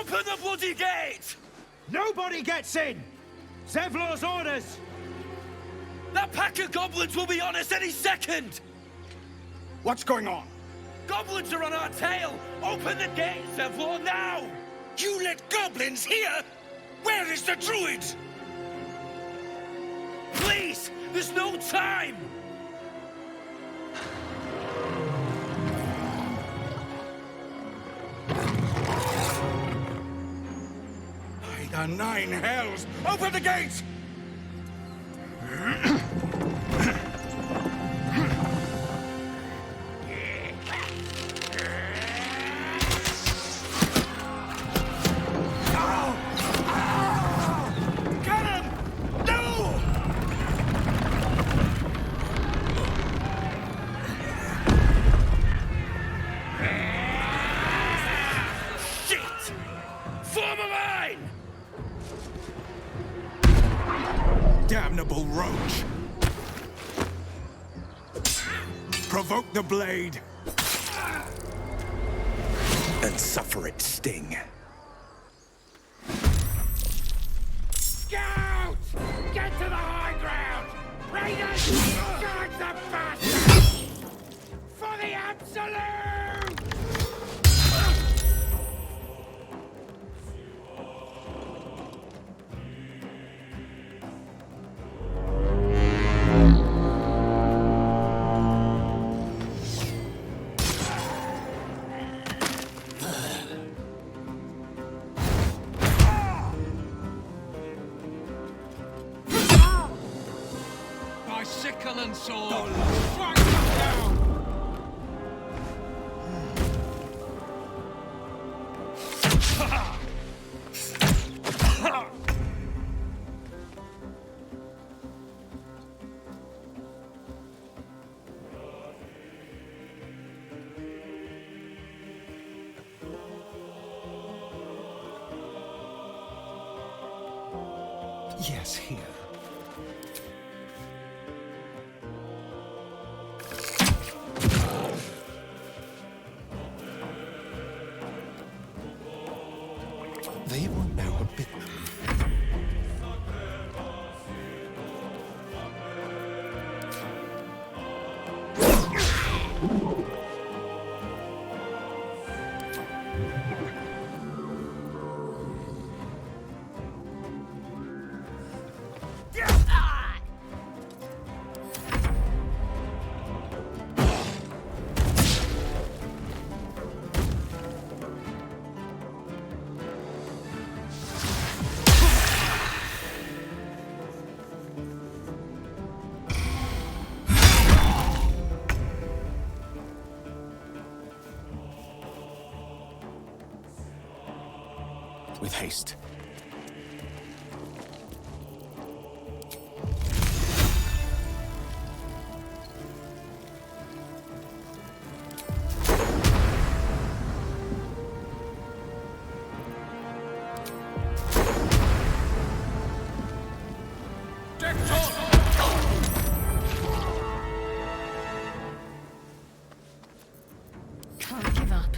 Open the bloody gate! Nobody gets in! Zevlor's orders! That pack of goblins will be on us any second! What's going on? Goblins are on our tail! Open the gate, Zevlor, now! You let goblins here? Where is the druid? Please! There's no time! By the 9 hells! Open the gates! Damnable roach! Provoke the blade! And suffer its sting. Scout! Get to the high ground! Raiders! Charge the bastards! For the absolute! Sickle and sword! Strike them down! Yes, here. They will know a bit. With haste. Can't give up.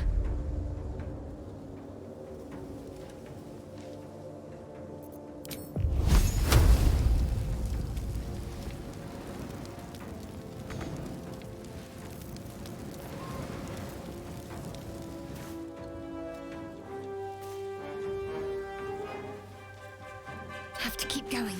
Have to keep going.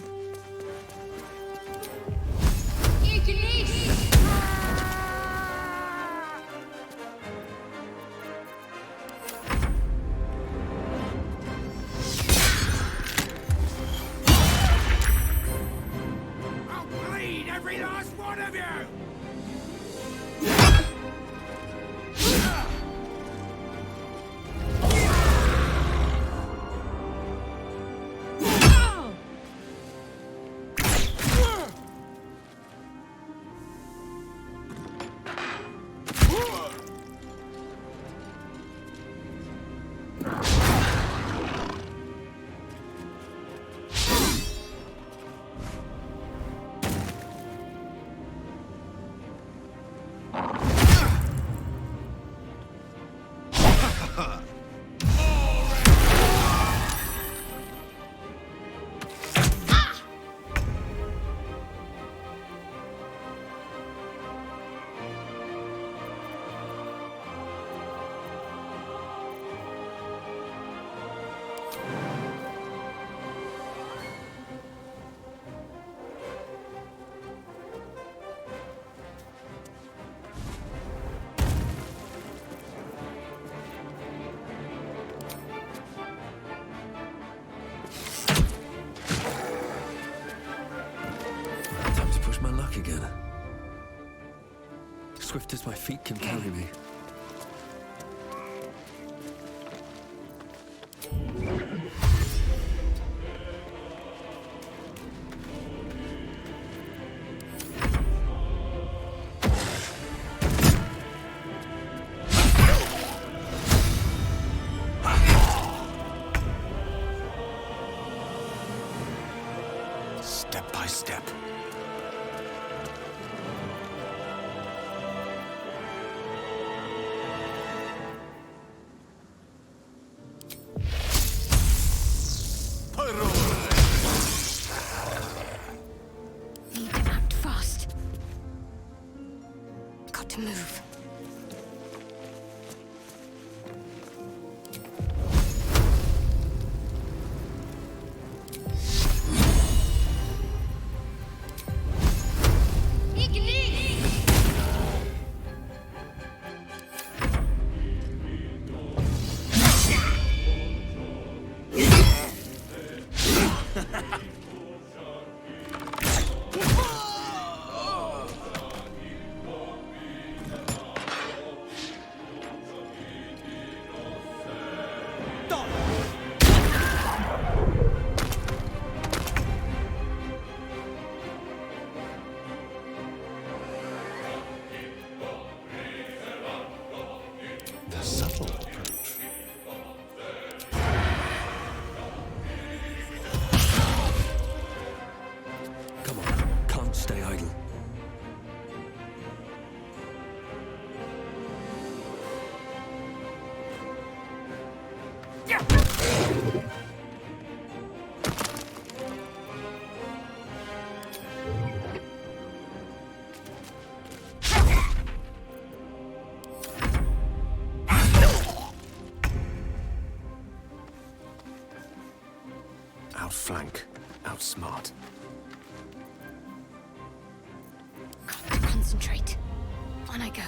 I'll bleed every last one of you! swift as my feet can carry me. Step by step. Need to act fast. Got to move. The subtle approach. Come on, can't stay idle. Outflank, outsmart. Got to concentrate. On I go.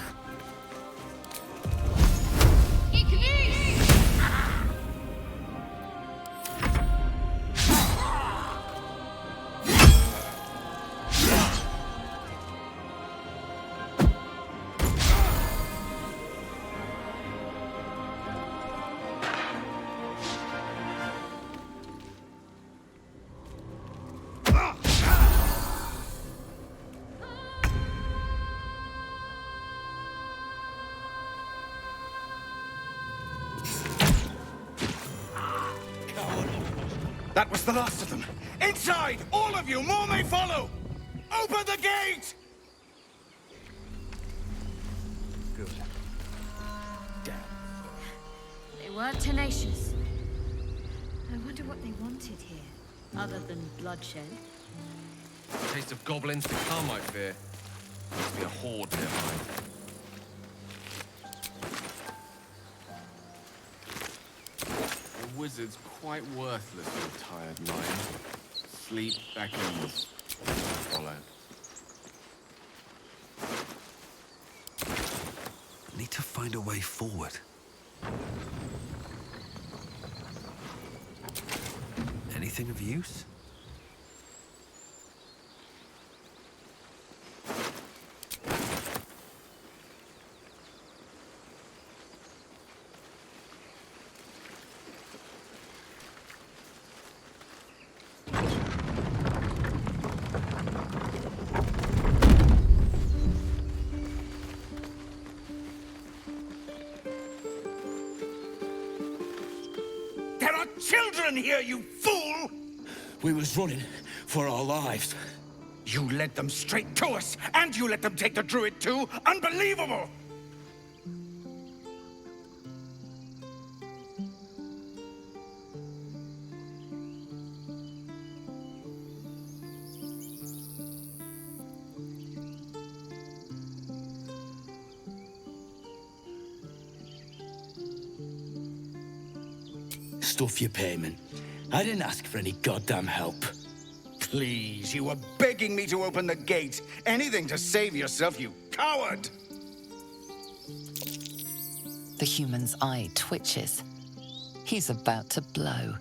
That was the last of them. Inside! All of you! More may follow! Open the gate! Good. Damn. They were tenacious. I wonder what they wanted here, other than bloodshed. Taste of goblins to come, I fear. Must be a horde nearby. The wizard's quite worthless with a tired mind. Sleep beckons. Follow. Need to find a way forward. Anything of use? There are children here, you fool! We was running for our lives. You led them straight to us, and you let them take the druid too? Unbelievable! Stuff your payment. I didn't ask for any goddamn help. Please, you were begging me to open the gate. Anything to save yourself, you coward! The human's eye twitches. He's about to blow.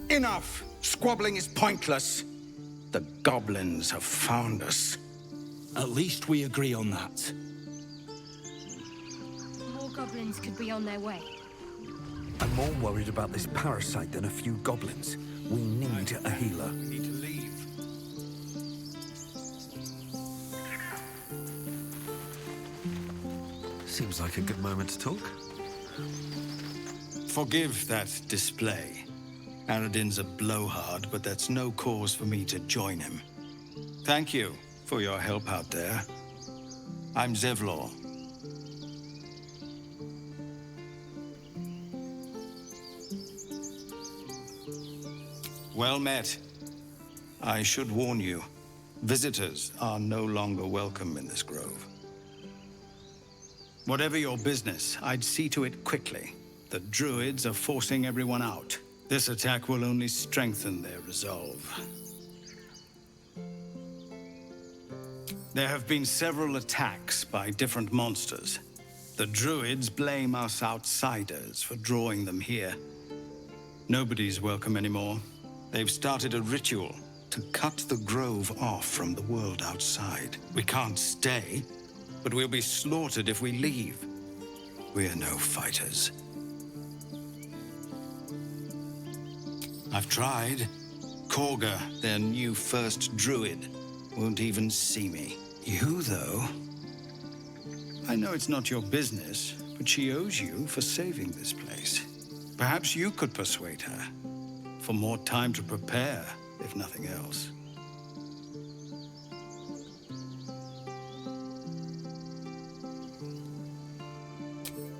Enough! Squabbling is pointless. The goblins have found us. At least we agree on that. More goblins could be on their way. I'm more worried about this parasite than a few goblins. We need a healer. We need to leave. Seems like a good moment to talk. Forgive that display. Aradin's a blowhard, but that's no cause for me to join him. Thank you for your help out there. I'm Zevlor. Well met. I should warn you, visitors are no longer welcome in this grove. Whatever your business, I'd see to it quickly. The druids are forcing everyone out. This attack will only strengthen their resolve. There have been several attacks by different monsters. The druids blame us outsiders for drawing them here. Nobody's welcome anymore. They've started a ritual to cut the grove off from the world outside. We can't stay, but we'll be slaughtered if we leave. We're no fighters. I've tried. Korga, their new first druid, won't even see me. You, though... I know it's not your business, but she owes you for saving this place. Perhaps you could persuade her. For more time to prepare, if nothing else.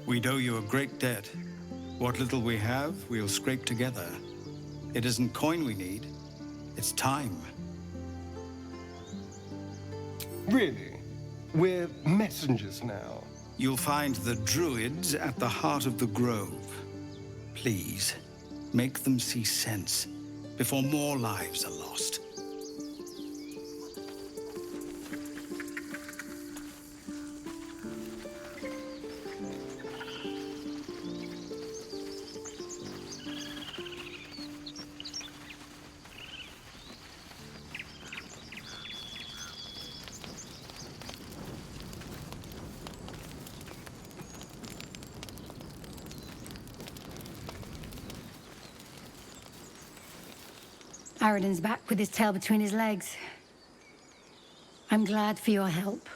We'd owe you a great debt. What little we have, we'll scrape together. It isn't coin we need, it's time. Really? We're messengers now. You'll find the druids at the heart of the grove. Please, make them see sense before more lives are lost. Aradin's back with his tail between his legs. I'm glad for your help,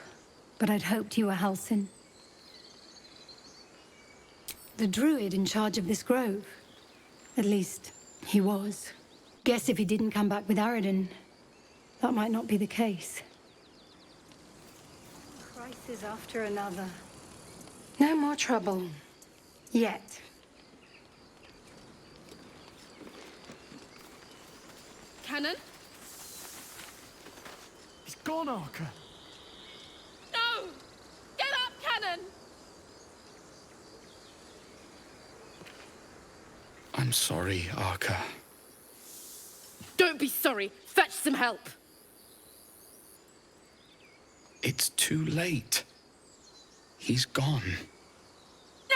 but I'd hoped you were Halsin. The druid in charge of this grove. At least, he was. Guess if he didn't come back with Aradin, that might not be the case. Crisis after another. No more trouble. Yet. Cannon? He's gone, Arca. No! Get up, Cannon! I'm sorry, Arca. Don't be sorry. Fetch some help. It's too late. He's gone. No!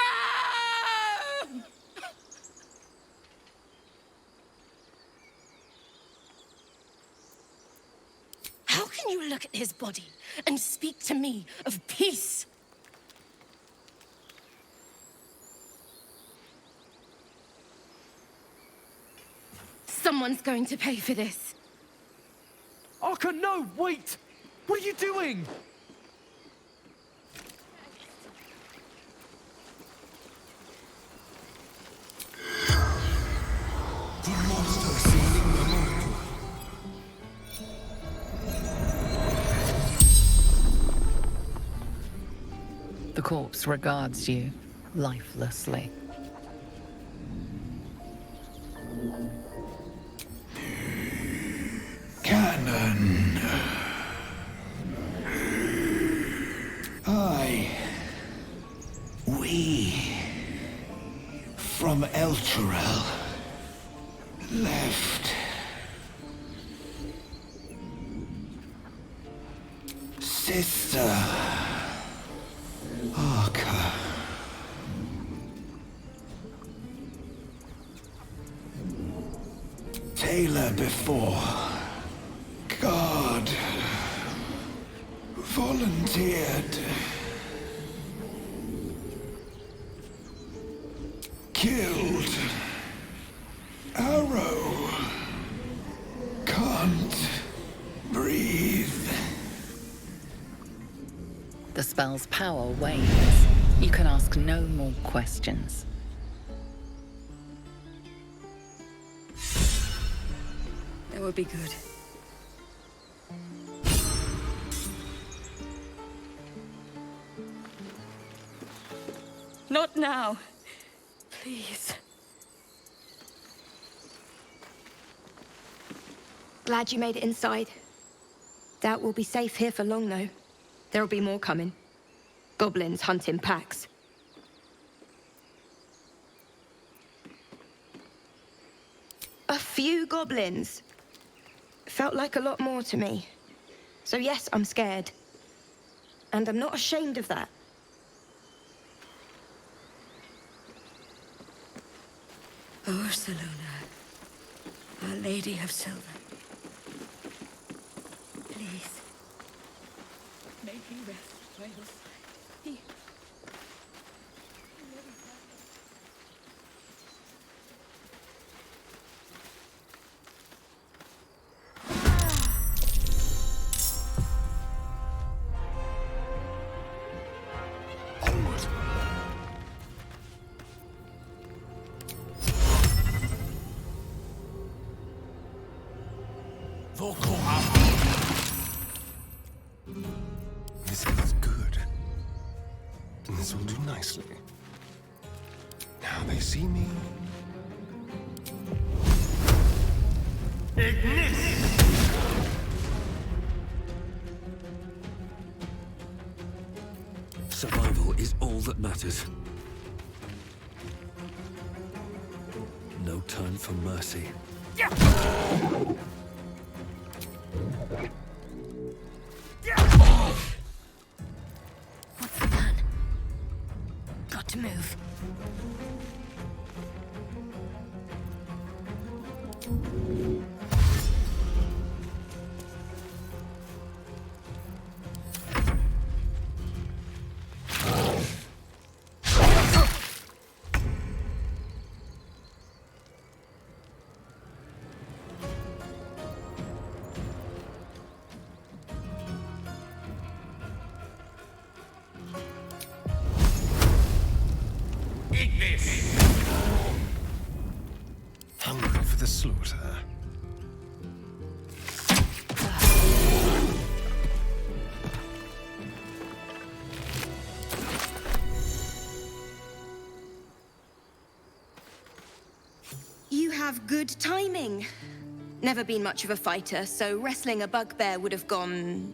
How can you look at his body and speak to me of peace? Someone's going to pay for this. Arca, no! Wait! What are you doing? The corpse regards you lifelessly. Cannon. We from Elturel left Sister. Arca. Taylor before. God. Volunteered. Killed. Arrow. Can't breathe. The spell's power wanes. You can ask no more questions. That would be good. Not now. Please. Glad you made it inside. Doubt we'll be safe here for long, though. There'll be more coming. Goblins hunt in packs. A few goblins. Felt like a lot more to me. So yes, I'm scared. And I'm not ashamed of that. Oh, Salona. Our Lady of Silver. Please. May he rest by your side. He... Onward. This feels good. This will do nicely. Now they see me. Survival is all that matters. No time for mercy. What's the plan? Got to move. Hungry for the slaughter. You have good timing. Never been much of a fighter, so wrestling a bugbear would have gone...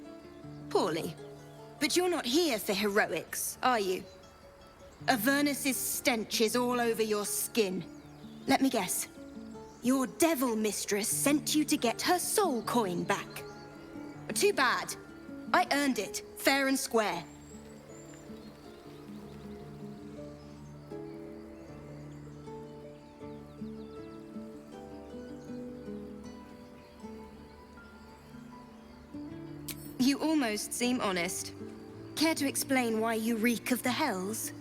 poorly. But you're not here for heroics, are you? Avernus's stench is all over your skin. Let me guess. Your devil mistress sent you to get her soul coin back. Too bad. I earned it, fair and square. You almost seem honest. Care to explain why you reek of the hells?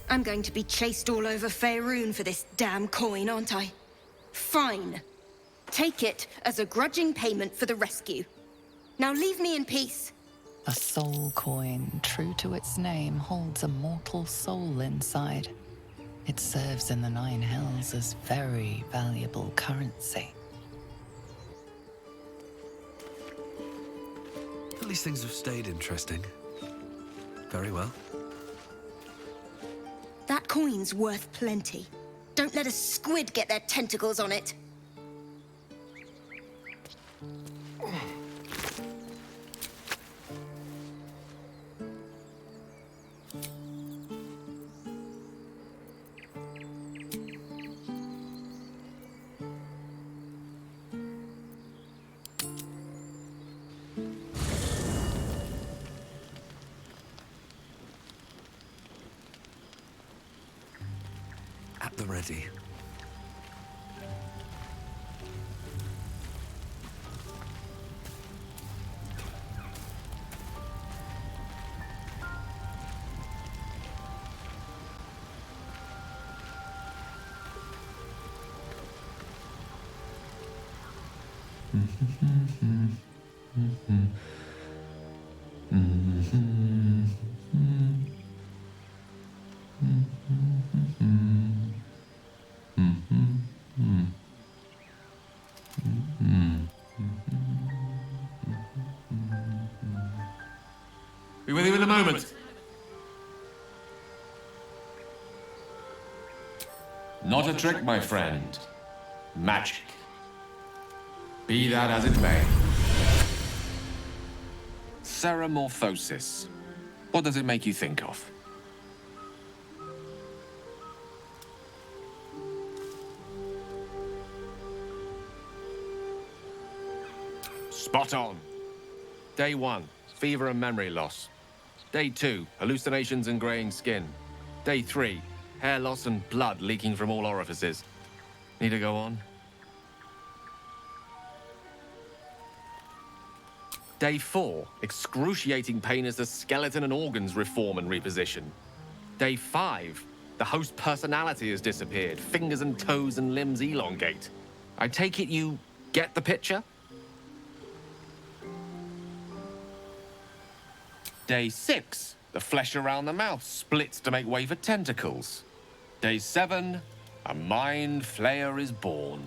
I'm going to be chased all over Faerun for this damn coin, aren't I? Fine. Take it as a grudging payment for the rescue. Now leave me in peace. A soul coin, true to its name, holds a mortal soul inside. It serves in the Nine Hells as very valuable currency. least things have stayed interesting. Very well. That coin's worth plenty. Don't let a squid get their tentacles on it. At the ready. Be with you in a moment. Not a trick, my friend. Magic. Be that as it may. Ceramorphosis. What does it make you think of? Spot on. Day 1, fever and memory loss. Day 2, hallucinations and graying skin. Day 3, hair loss and blood leaking from all orifices. Need to go on? Day 4, excruciating pain as the skeleton and organs reform and reposition. Day 5, the host personality has disappeared. Fingers and toes and limbs elongate. I take it you get the picture? Day 6, the flesh around the mouth splits to make way for tentacles. Day 7, a mind flayer is born.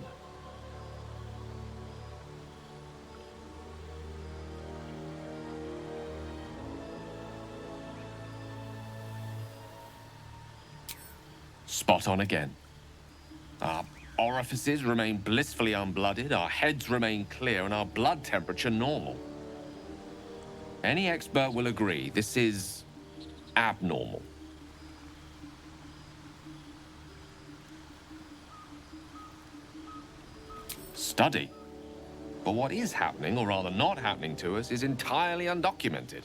Spot on again. Our orifices remain blissfully unblooded, our heads remain clear, and our blood temperature normal. Any expert will agree this is abnormal. Study. But what is happening, or rather not happening to us, is entirely undocumented.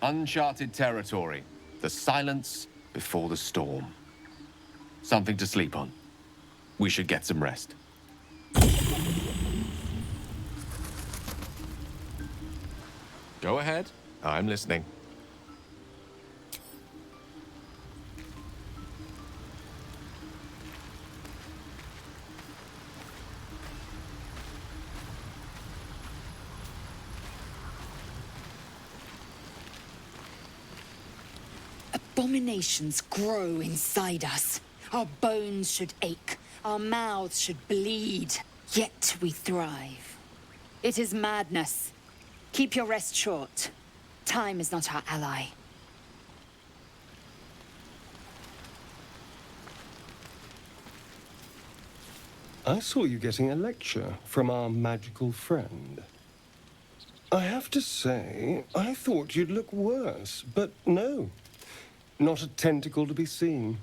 Uncharted territory. The silence before the storm. Something to sleep on. We should get some rest. Go ahead. I'm listening. Abominations grow inside us. Our bones should ache. Our mouths should bleed. Yet we thrive. It is madness. Keep your rest short. Time is not our ally. I saw you getting a lecture from our magical friend. I have to say, I thought you'd look worse, but no. Not a tentacle to be seen.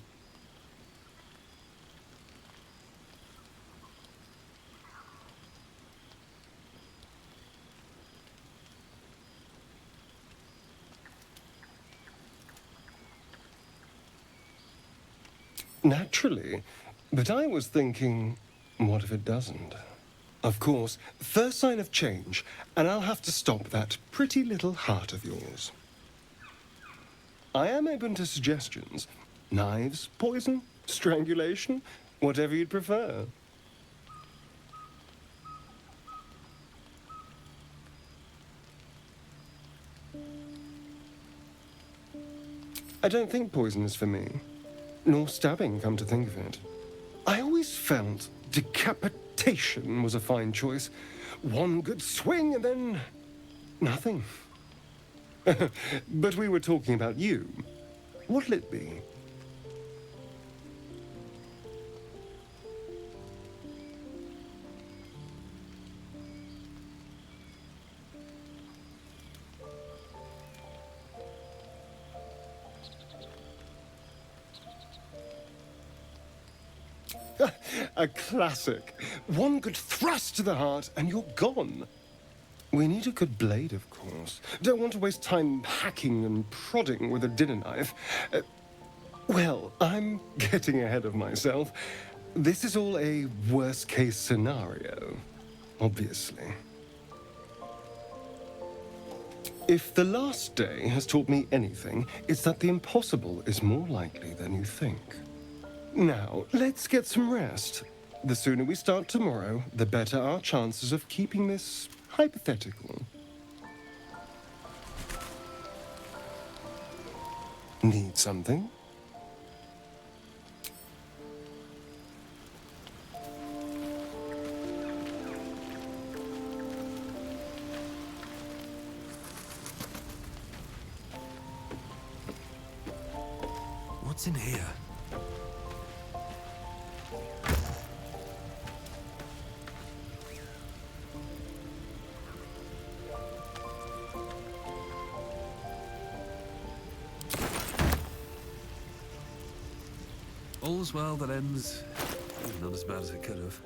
Naturally, but I was thinking, what if it doesn't? Of course, first sign of change, and I'll have to stop that pretty little heart of yours. I am open to suggestions. Knives, poison, strangulation, whatever you'd prefer. I don't think poison is for me. Nor stabbing, come to think of it. I always felt decapitation was a fine choice. One good swing and then nothing. But we were talking about you. What'll it be? A classic. One good thrust to the heart and you're gone. We need a good blade, of course. Don't want to waste time hacking and prodding with a dinner knife. Well, I'm getting ahead of myself. This is all a worst-case scenario, obviously. If the last day has taught me anything, it's that the impossible is more likely than you think. Now, let's get some rest. The sooner we start tomorrow, the better our chances of keeping this hypothetical. Need something? What's in here? All's well that ends not as bad as it could have.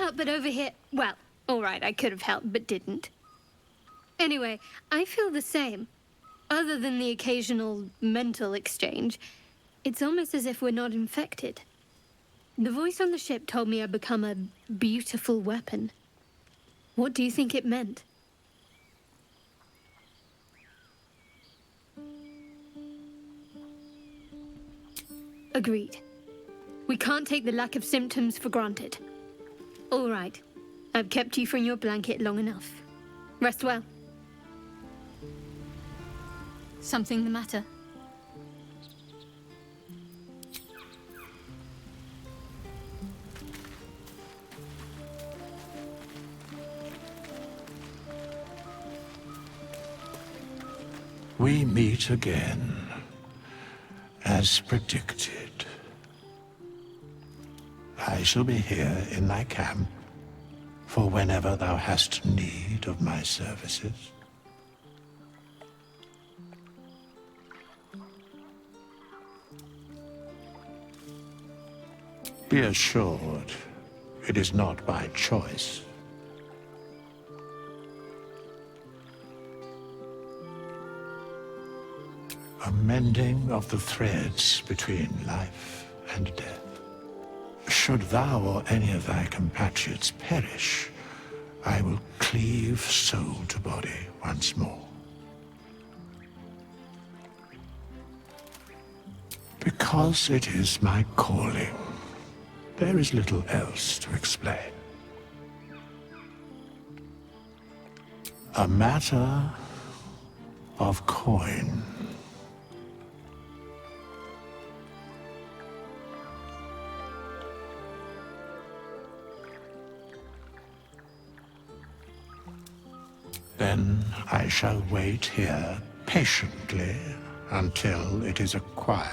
help but overhear. Well, alright, I could have helped but didn't. Anyway, I feel the same. Other than the occasional mental exchange, it's almost as if we're not infected. The voice on the ship told me I'd become a beautiful weapon. What do you think it meant? Agreed. We can't take the lack of symptoms for granted. All right. I've kept you from your blanket long enough. Rest well. Something the matter? We meet again, as predicted. I shall be here in thy camp for whenever thou hast need of my services. Be assured, it is not by choice. A mending of the threads between life and death. Should thou or any of thy compatriots perish, I will cleave soul to body once more. Because it is my calling, there is little else to explain. A matter of coin. Then I shall wait here patiently until it is acquired.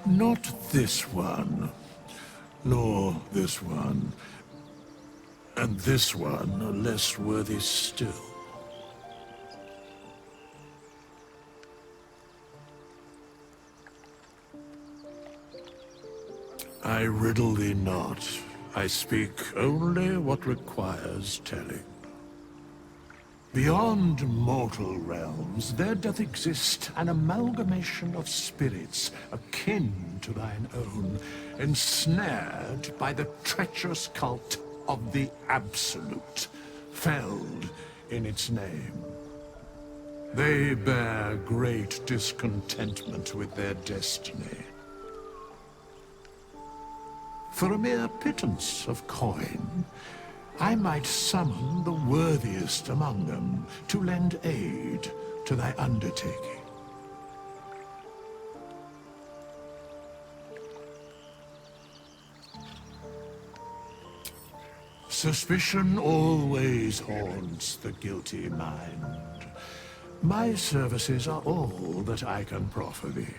Not this one, nor this one, and this one are less worthy still. I riddle thee not. I speak only what requires telling. Beyond mortal realms, there doth exist an amalgamation of spirits akin to thine own, ensnared by the treacherous cult of the Absolute, felled in its name. They bear great discontentment with their destiny. For a mere pittance of coin, I might summon the worthiest among them to lend aid to thy undertaking. Suspicion always haunts the guilty mind. My services are all that I can proffer thee.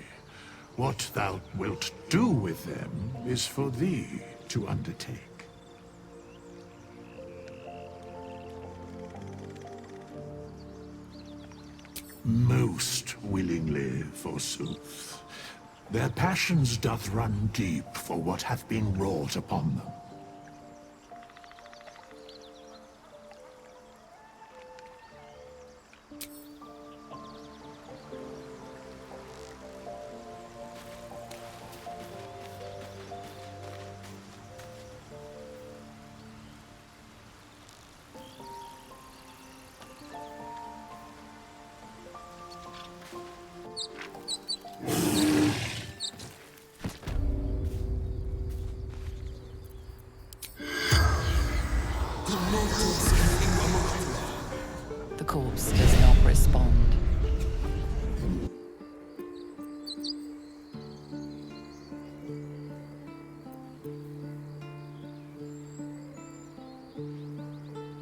What thou wilt do with them is for thee to undertake. Most willingly, forsooth. Their passions doth run deep for what hath been wrought upon them. The corpse does not respond.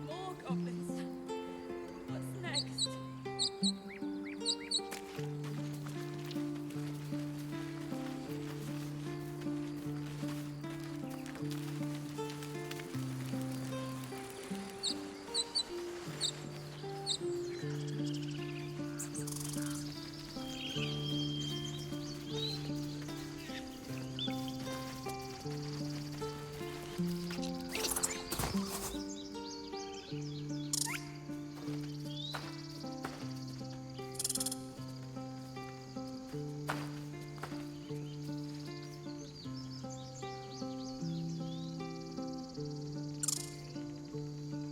More goblins. What's next?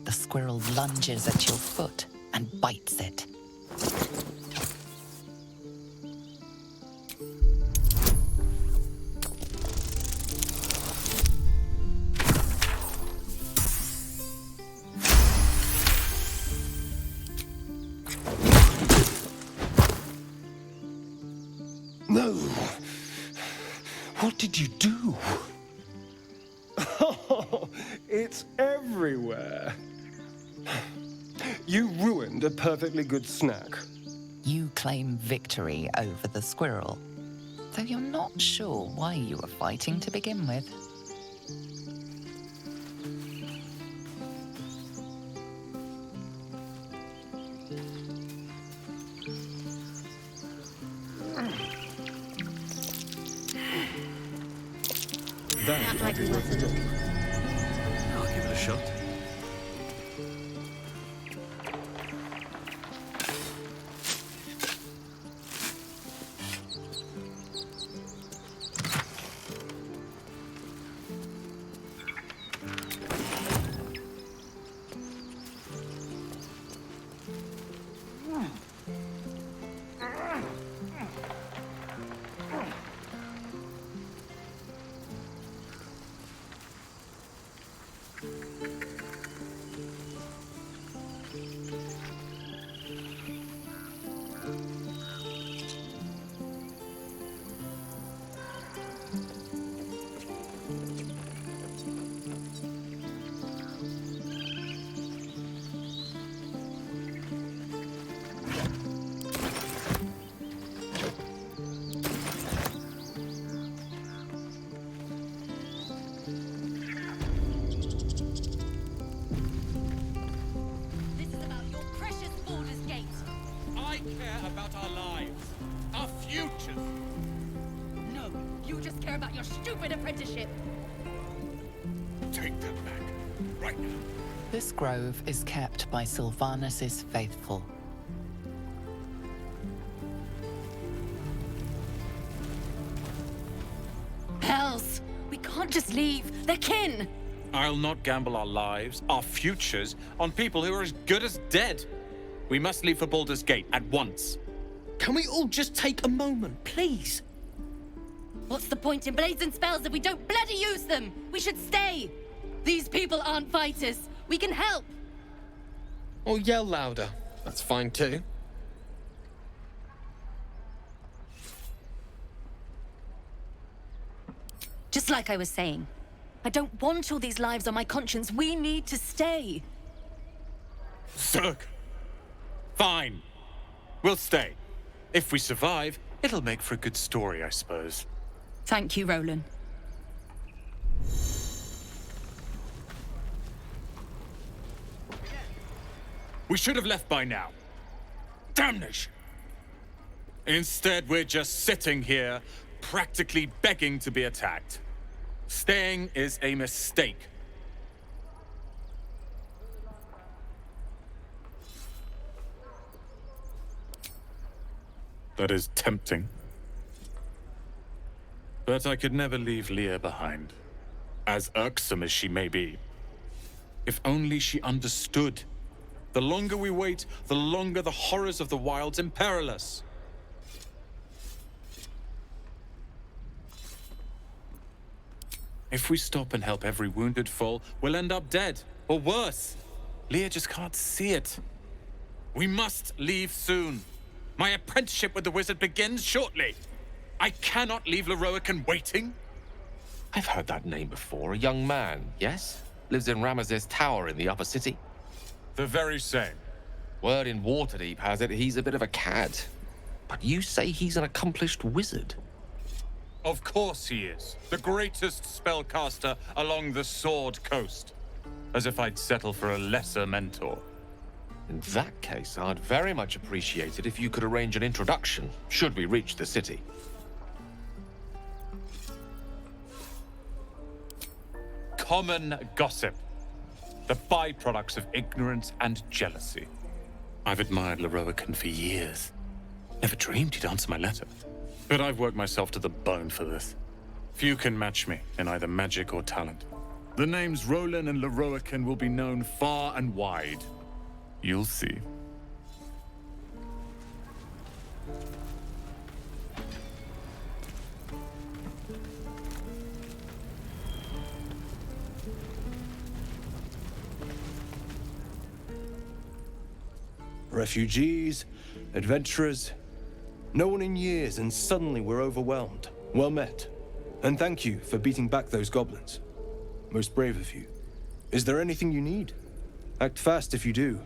The squirrel lunges at your foot and bites it. No! What did you do? Oh, it's everywhere. You ruined a perfectly good snack. You claim victory over the squirrel, though you're not sure why you were fighting to begin with. That might be worth a look. I'll give it a shot. care about our lives, our futures. No, you just care about your stupid apprenticeship. Take them back, right now. This grove is kept by Sylvanus' faithful. Hells! We can't just leave. They're kin! I'll not gamble our lives, our futures, on people who are as good as dead. We must leave for Baldur's Gate at once. Can we all just take a moment, please? What's the point in blades and spells if we don't bloody use them? We should stay! These people aren't fighters. We can help! Or yell louder. That's fine too. Just like I was saying, I don't want all these lives on my conscience. We need to stay. Zerg. Fine. We'll stay. If we survive, it'll make for a good story, I suppose. Thank you, Roland. We should have left by now. Damnation! Instead, we're just sitting here, practically begging to be attacked. Staying is a mistake. That is tempting. But I could never leave Leah behind, as irksome as she may be. If only she understood. The longer we wait, the longer the horrors of the wilds imperil us. If we stop and help every wounded foal, we'll end up dead, or worse. Leah just can't see it. We must leave soon. My apprenticeship with the wizard begins shortly. I cannot leave Leroican waiting. I've heard that name before. A young man, yes? Lives in Ramazes Tower in the upper city. The very same. Word in Waterdeep has it he's a bit of a cad. But you say he's an accomplished wizard. Of course he is. The greatest spellcaster along the Sword Coast. As if I'd settle for a lesser mentor. In that case, I'd very much appreciate it if you could arrange an introduction, should we reach the city. Common gossip. The byproducts of ignorance and jealousy. I've admired Leroican for years. Never dreamed he'd answer my letter. But I've worked myself to the bone for this. Few can match me in either magic or talent. The names Roland and Leroican will be known far and wide. You'll see. Refugees, adventurers, no one in years, and suddenly we're overwhelmed. Well met. And thank you for beating back those goblins. Most brave of you. Is there anything you need? Act fast if you do.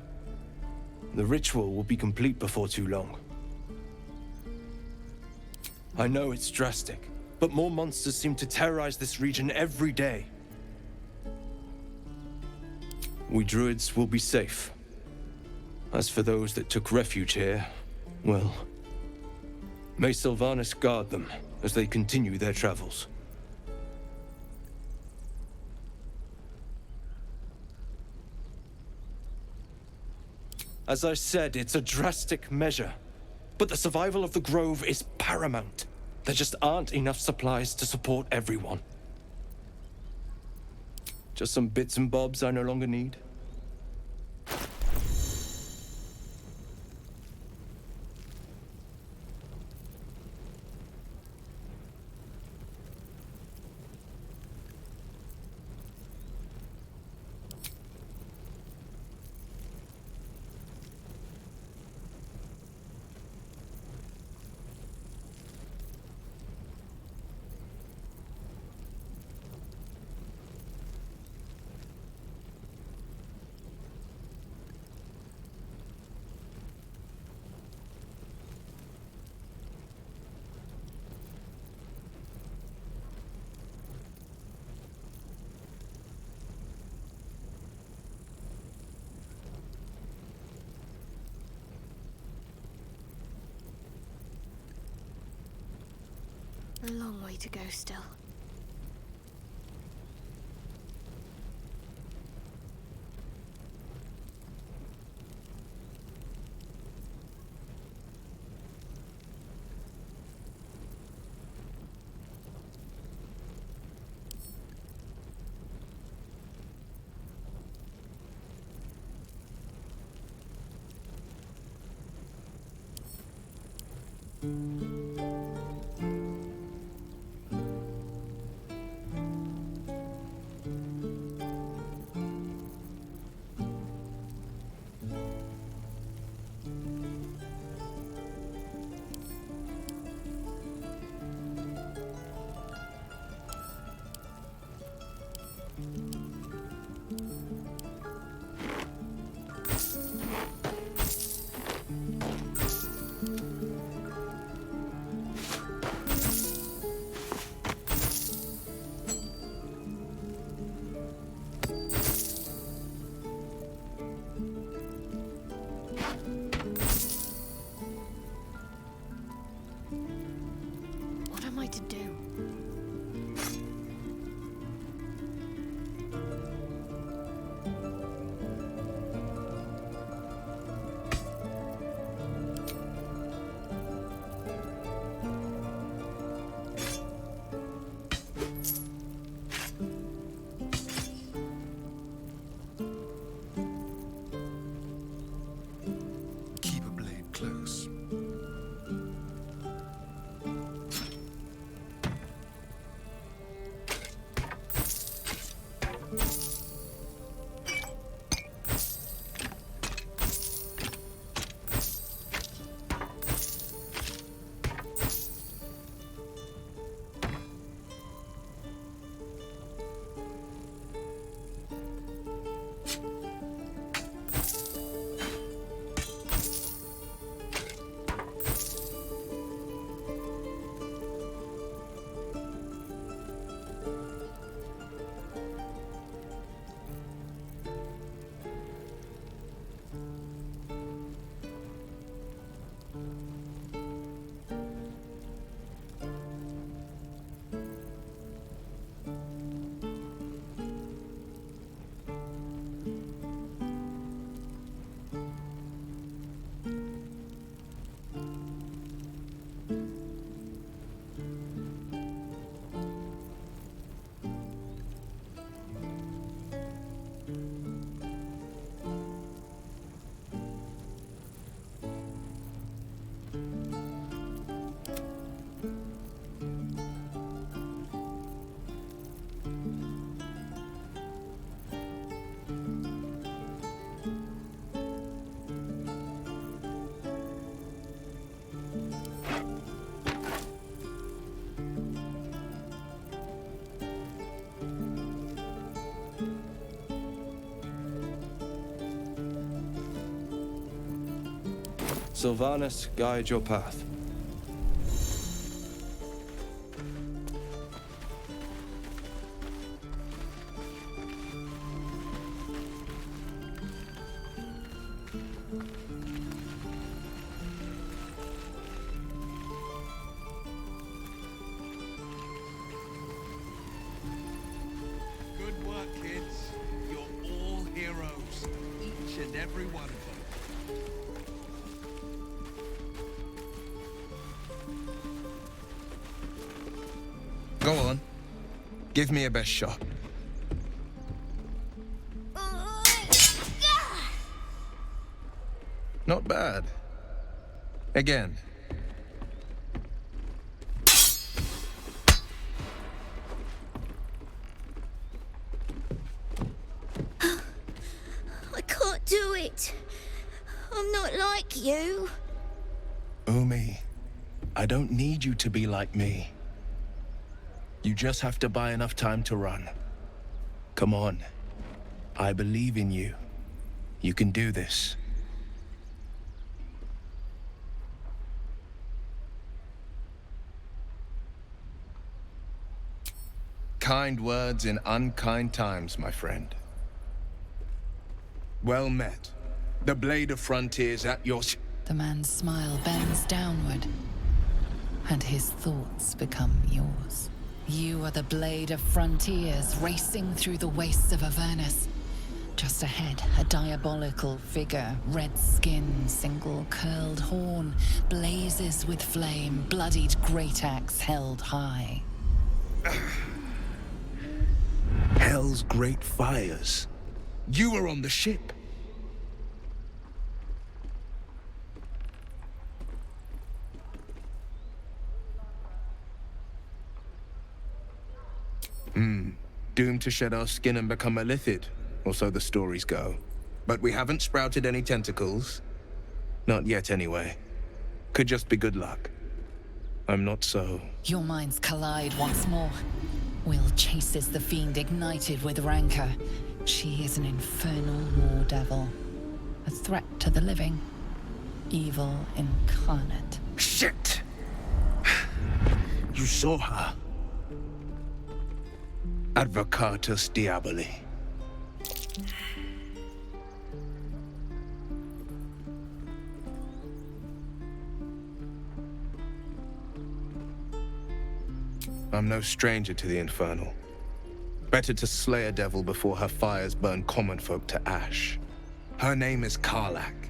The ritual will be complete before too long. I know it's drastic, but more monsters seem to terrorize this region every day. We druids will be safe. As for those that took refuge here, well, may Sylvanus guard them as they continue their travels. As I said, it's a drastic measure, but the survival of the Grove is paramount. There just aren't enough supplies to support everyone. Just some bits and bobs I no longer need. a long way to go still. What am I to do? Keep a blade close. Sylvanus, guide your path. Good work, kids. You're all heroes. Each and every one of them. Go on. Give me your best shot. Not bad. Again. I can't do it. I'm not like you. Umi, I don't need you to be like me. You just have to buy enough time to run. Come on. I believe in you. You can do this. Kind words in unkind times, my friend. Well met. The Blade of Frontiers at your... The man's smile bends downward. and his thoughts become yours. You are the blade of frontiers racing through the wastes of Avernus. Just ahead, a diabolical figure, red skin, single curled horn, blazes with flame, bloodied great axe held high. Hell's great fires. You were on the ship. Doomed to shed our skin and become a lithid, or so the stories go. But we haven't sprouted any tentacles. Not yet, anyway. Could just be good luck. I'm not so... Your minds collide once more. Will chases the fiend ignited with rancor. She is an infernal war devil. A threat to the living. Evil incarnate. Shit! You saw her. Advocatus Diaboli. I'm no stranger to the Infernal. Better to slay a devil before her fires burn common folk to ash. Her name is Karlach,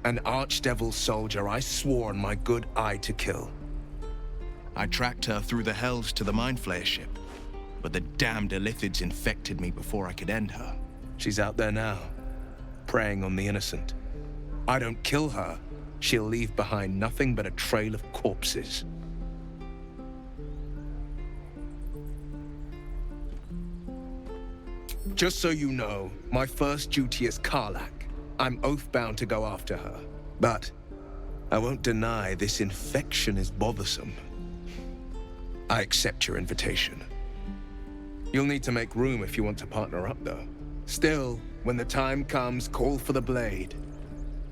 an archdevil soldier I swore on my good eye to kill. I tracked her through the hells to the Mind Flayer ship, but the damned Illithids infected me before I could end her. She's out there now, preying on the innocent. I don't kill her, she'll leave behind nothing but a trail of corpses. Just so you know, my first duty is Karlach. I'm oath-bound to go after her. But I won't deny this infection is bothersome. I accept your invitation. You'll need to make room if you want to partner up, though. Still, when the time comes, call for the blade.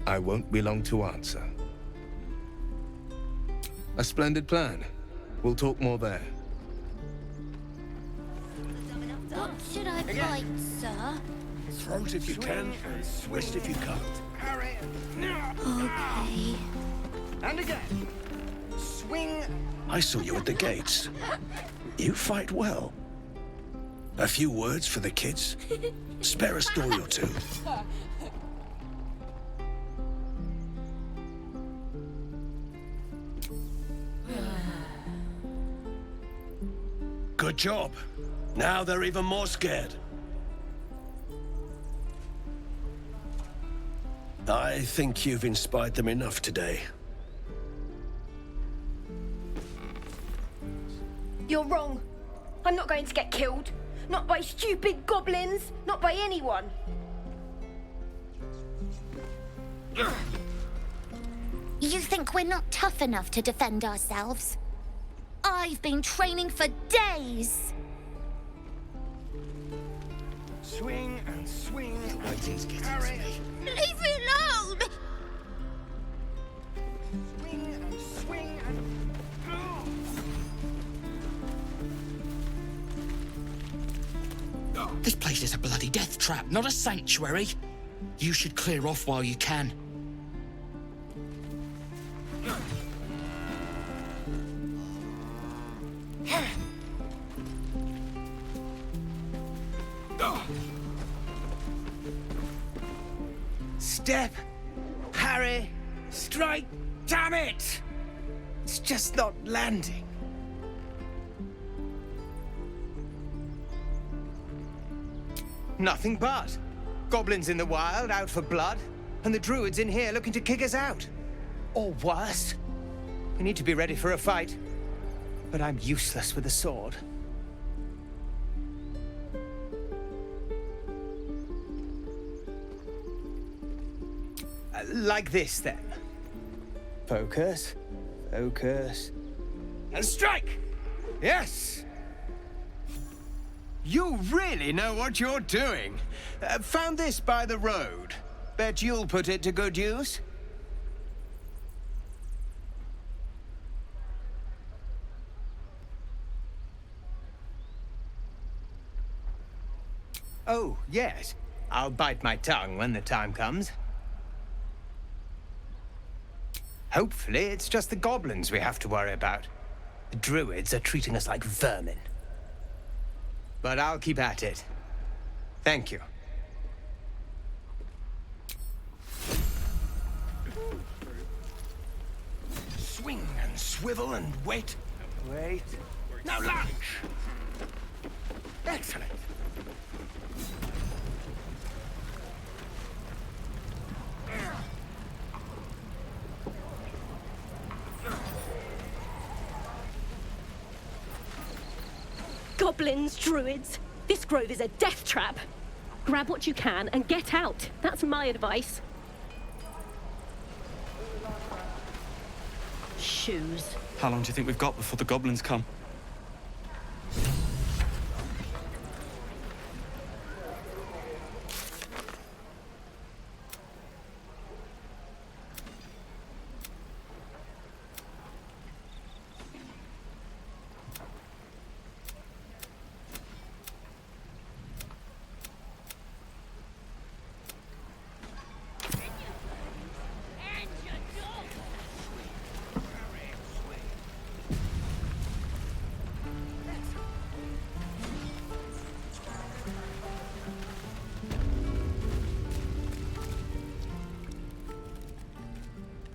I won't be long to answer. A splendid plan. We'll talk more there. What should I fight, sir? Throat if you can, twist if you can't. Okay. And again. Swing. I saw you at the gates. You fight well. A few words for the kids? Spare a story or two. Good job. Now they're even more scared. I think you've inspired them enough today. You're wrong. I'm not going to get killed. Not by stupid goblins. Not by anyone. You think we're not tough enough to defend ourselves? I've been training for days. Swing and swing. Carry. Leave me alone! Swing and swing and... This place is a bloody death trap, not a sanctuary. You should clear off while you can. Step, parry, strike, damn it! It's just not landing. Nothing but. Goblins in the wild, out for blood, and the druids in here looking to kick us out. Or worse. We need to be ready for a fight. But I'm useless with a sword. Like this, then. Focus, focus, and strike! Yes! You really know what you're doing. Found this by the road. Bet you'll put it to good use. Oh, yes. I'll bite my tongue when the time comes. Hopefully, it's just the goblins we have to worry about. The druids are treating us like vermin. But I'll keep at it. Thank you. Swing and swivel and wait. Wait. Now lunge! Excellent. Goblins, druids. This grove is a death trap. Grab what you can and get out. That's my advice. Shoes. How long do you think we've got before the goblins come?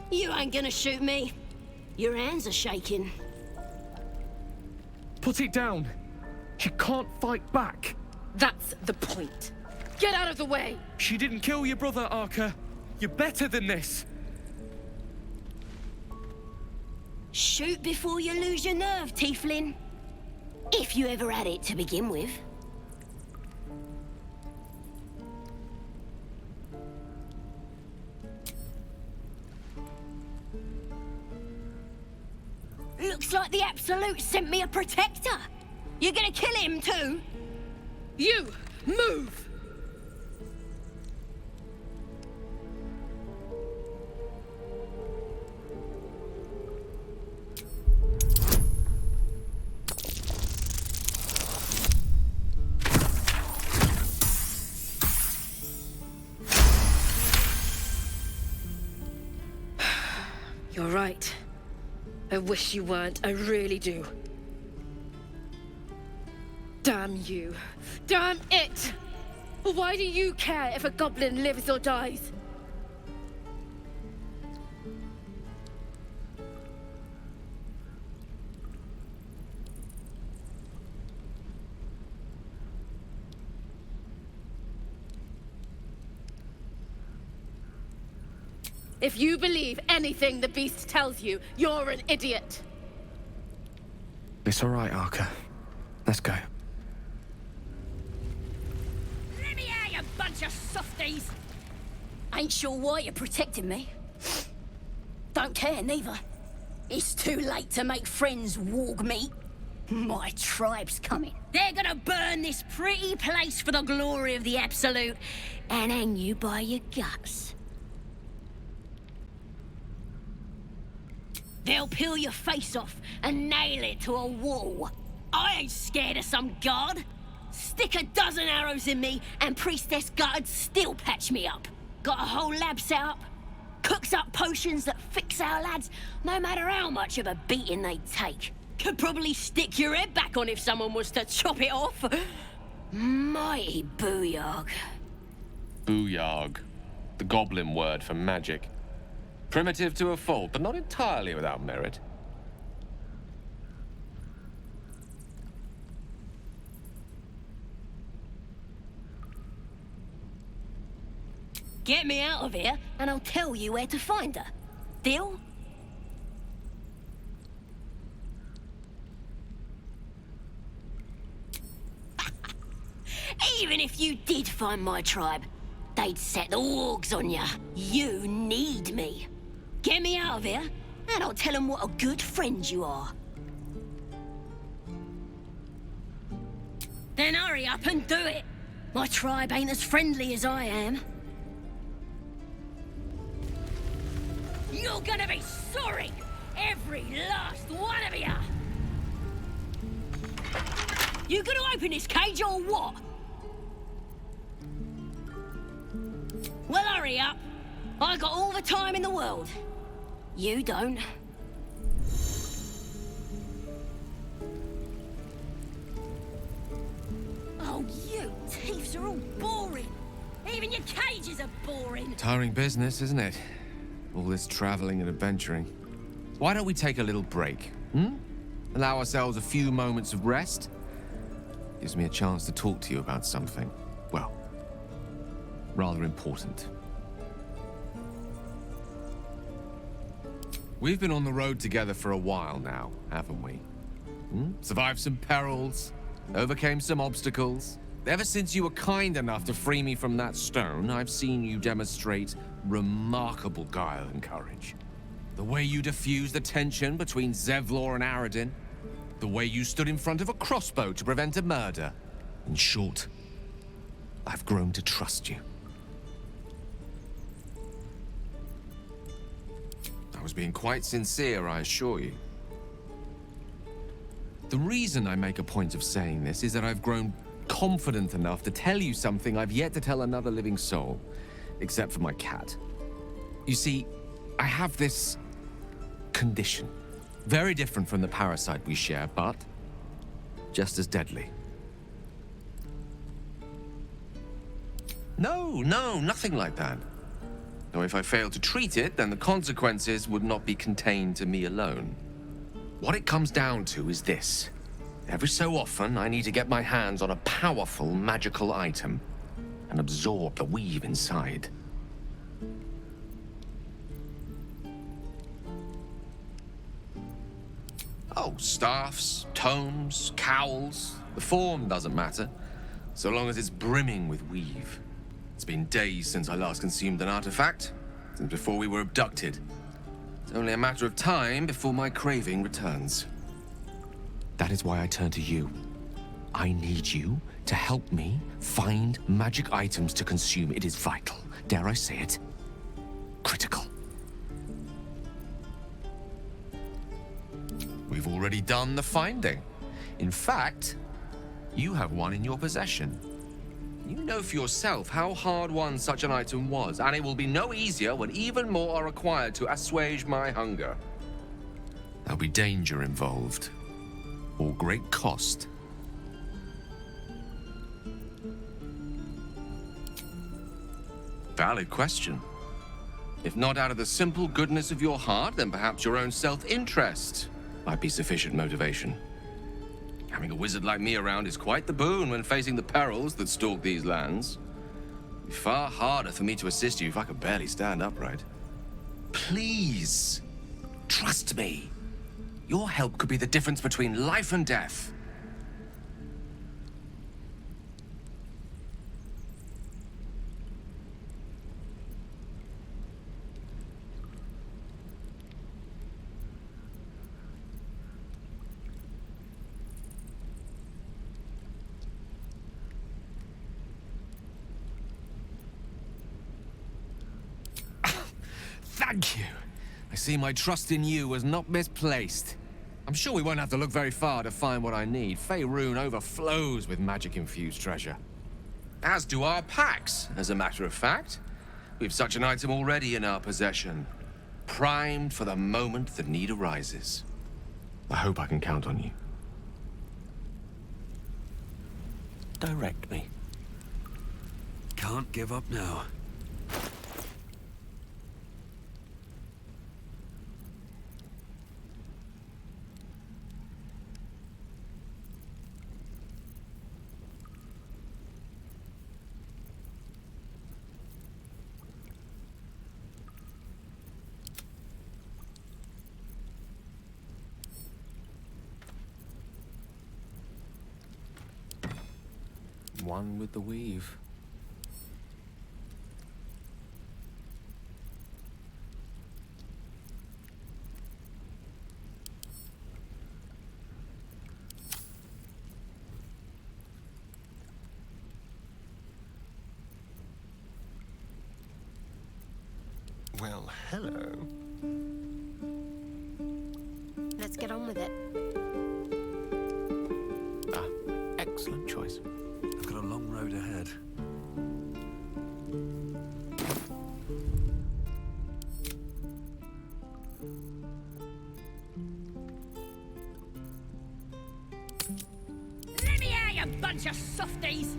You ain't gonna shoot me. Your hands are shaking. Put it down. She can't fight back. That's the point. Get out of the way! She didn't kill your brother, Arca. You're better than this. Shoot before you lose your nerve, Tiefling. If you ever had it to begin with. Looks like the Absolute sent me a protector. You're gonna kill him too? You! Move! You're right. I wish you weren't, I really do. Damn you. Damn it! Why do you care if a goblin lives or dies? If you believe anything the beast tells you, you're an idiot. It's all right, Arca. Let's go. Let me out, you bunch of softies! Ain't sure why you're protecting me. Don't care, neither. It's too late to make friends, warg meat. My tribe's coming. They're gonna burn this pretty place for the glory of the Absolute and hang you by your guts. They'll peel your face off and nail it to a wall. I ain't scared of some god. Stick a dozen arrows in me and Priestess Gut'd still patch me up. Got a whole lab set up. Cooks up potions that fix our lads, no matter how much of a beating they take. Could probably stick your head back on if someone was to chop it off. Mighty booyarg. Booyarg. The goblin word for magic. Primitive to a fault, but not entirely without merit. Get me out of here, and I'll tell you where to find her. Deal? Even if you did find my tribe, they'd set the wargs on you. You need me. Get me out of here, and I'll tell them what a good friend you are. Then hurry up and do it. My tribe ain't as friendly as I am. You're gonna be sorry! Every last one of you! You gonna open this cage or what? Well, hurry up. I got all the time in the world. You don't. are all boring. Even your cages are boring. Tiring business, isn't it? All this traveling and adventuring. Why don't we take a little break? Allow ourselves a few moments of rest? Gives me a chance to talk to you about something, well, rather important. We've been on the road together for a while now, haven't we? Survived some perils, overcame some obstacles. Ever since you were kind enough to free me from that stone, I've seen you demonstrate remarkable guile and courage. The way you diffused the tension between Zevlor and Aradin. The way you stood in front of a crossbow to prevent a murder. In short, I've grown to trust you. I was being quite sincere, I assure you. The reason I make a point of saying this is that I've grown confident enough to tell you something I've yet to tell another living soul, except for my cat. You see, I have this condition. Very different from the parasite we share, but just as deadly. No, nothing like that. Now, if I fail to treat it, then the consequences would not be contained to me alone. What it comes down to is this. Every so often, I need to get my hands on a powerful magical item and absorb the weave inside. Oh, staffs, tomes, cowls. The form doesn't matter, so long as it's brimming with weave. It's been days since I last consumed an artifact, since before we were abducted. It's only a matter of time before my craving returns. That is why I turn to you. I need you to help me find magic items to consume. It is vital. Dare I say it? Critical. We've already done the finding. In fact, you have one in your possession. You know for yourself how hard-won such an item was, and it will be no easier when even more are required to assuage my hunger. There'll be danger involved, or great cost. Valid question. If not out of the simple goodness of your heart, then perhaps your own self-interest might be sufficient motivation. Having a wizard like me around is quite the boon when facing the perils that stalk these lands. It'd be far harder for me to assist you if I could barely stand upright. Please, trust me. Your help could be the difference between life and death. Thank you. I see my trust in you was not misplaced. I'm sure we won't have to look very far to find what I need. Faerun overflows with magic-infused treasure. As do our packs, as a matter of fact. We've such an item already in our possession. Primed for the moment the need arises. I hope I can count on you. Direct me. Can't give up now. One with the weave. Well, hello. Let's get on with it. Excellent choice. I've got a long road ahead. Let me out, you bunch of softies!